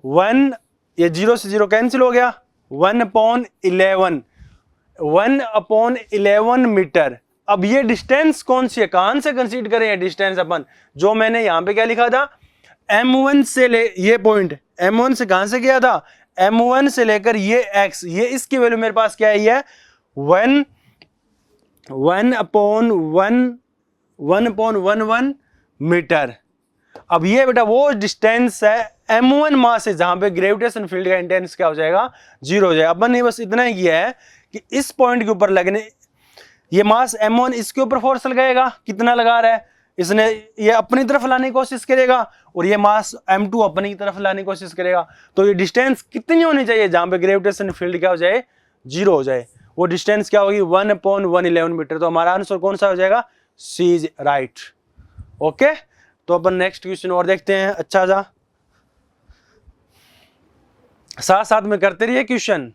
1, ये 0 से 0 कैंसिल हो गया, 1 अपॉन 11 मीटर। अब ये डिस्टेंस कौन सी है, कहां से कंसीडर करें ये डिस्टेंस अपन, जो मैंने यहां पे क्या लिखा था m1 से ले, ये पॉइंट m1 से कहां से गया था, m1 से लेकर ये x, ये इसकी वैल्यू मेरे पास क्या है, ये 1 अपॉन 1 मीटर। अब ये बेटा वो डिस्टेंस है m1 मास से, जहां पे ग्रेविटेशन फील्ड का इंटेंस क्या हो जाएगा, 0 हो जाएगा। अपन ने बस इतना ही किया है कि इस पॉइंट के ऊपर लगने, ये मास m1 इसके ऊपर फोर्स लगाएगा, कितना लगा रहा है इसने, ये अपनी तरफ लाने की कोशिश करेगा, और ये मास m2 अपनी तरफ लाने की कोशिश करेगा। तो ये डिस्टेंस कितनी होनी चाहिए जहां पे ग्रेविटेशन फील्ड क्या हो जाए, 0 हो जाए, वो डिस्टेंस क्या होगी 1/111 मीटर। तो हमारा आंसर कौन सा हो जाएगा, सी इज राइट। ओके, तो अपन नेक्स्ट क्वेश्चन और देखते हैं। अच्छा सा साथ साथ में करते रहिए क्वेश्चन,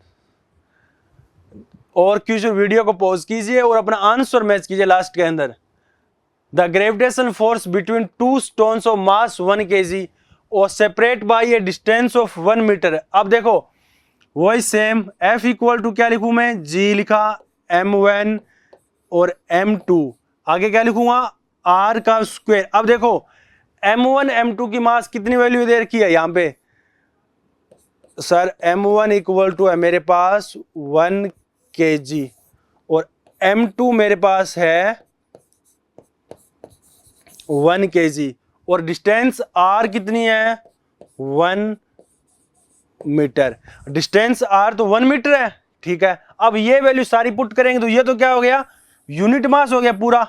और क्वेश्चन वीडियो को पॉज कीजिए और अपना आंसर मैच कीजिए लास्ट के अंदर। The gravitation force between two stones of mass 1 kg और separate by a distance of 1 metre. अब देखो वही सेम, F इक्वल टू क्या लिखूं मैं, G लिखा, m1 और m2, आगे क्या लिखूंगा r का स्क्वायर। अब देखो m1 m2 की मास कितनी वैल्यू दे रखी है यहां पे सर, m1 इक्वल टू है मेरे पास 1 kg, और m2 मेरे पास है 1 kg, और डिस्टेंस r कितनी है 1 मीटर। डिस्टेंस r तो 1 मीटर है, ठीक है। अब ये वैल्यू सारी पुट करेंगे तो ये तो क्या हो गया, यूनिट मास हो गया पूरा।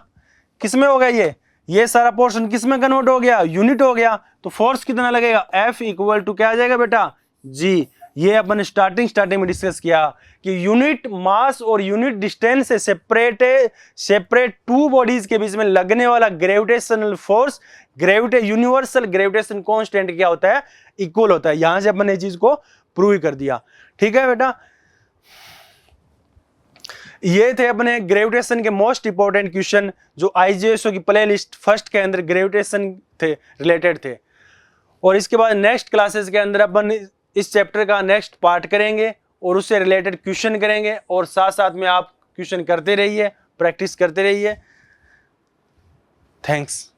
किसमें हो गया, ये सारा पोर्शन किसमें कन्वर्ट हो गया, यूनिट हो गया। तो फोर्स कितना लगेगा, F इक्वल टू क्या आ जाएगा बेटा, G। ये अपन स्टार्टिंग में डिस्कस किया कि यूनिट मास और यूनिट डिस्टेंस से सेपरेट टू बॉडीज के बीच में लगने वाला gravitational force, universal gravitation constant क्या होता है, इक्वल होता है। यहां से अपन ने चीज को प्रूव कर दिया, ठीक है बेटा। ये थे अपने ग्रेविटेशन के मोस्ट इंपोर्टेंट क्वेश्चन जो IGSO की प्ले लिस्ट फर्स्ट के अंदर ग्रेविटेशन थे रिलेटेड थे। और इसके बाद नेक्स्ट क्लासेस के अंदर अपन इस चैप्टर का नेक्स्ट पार्ट करेंगे और उससे रिलेटेड क्वेश्चन करेंगे, और साथ साथ में आप क्वेश्चन करते रहिए, प्रैक्टिस करते रहिए। थैंक्स।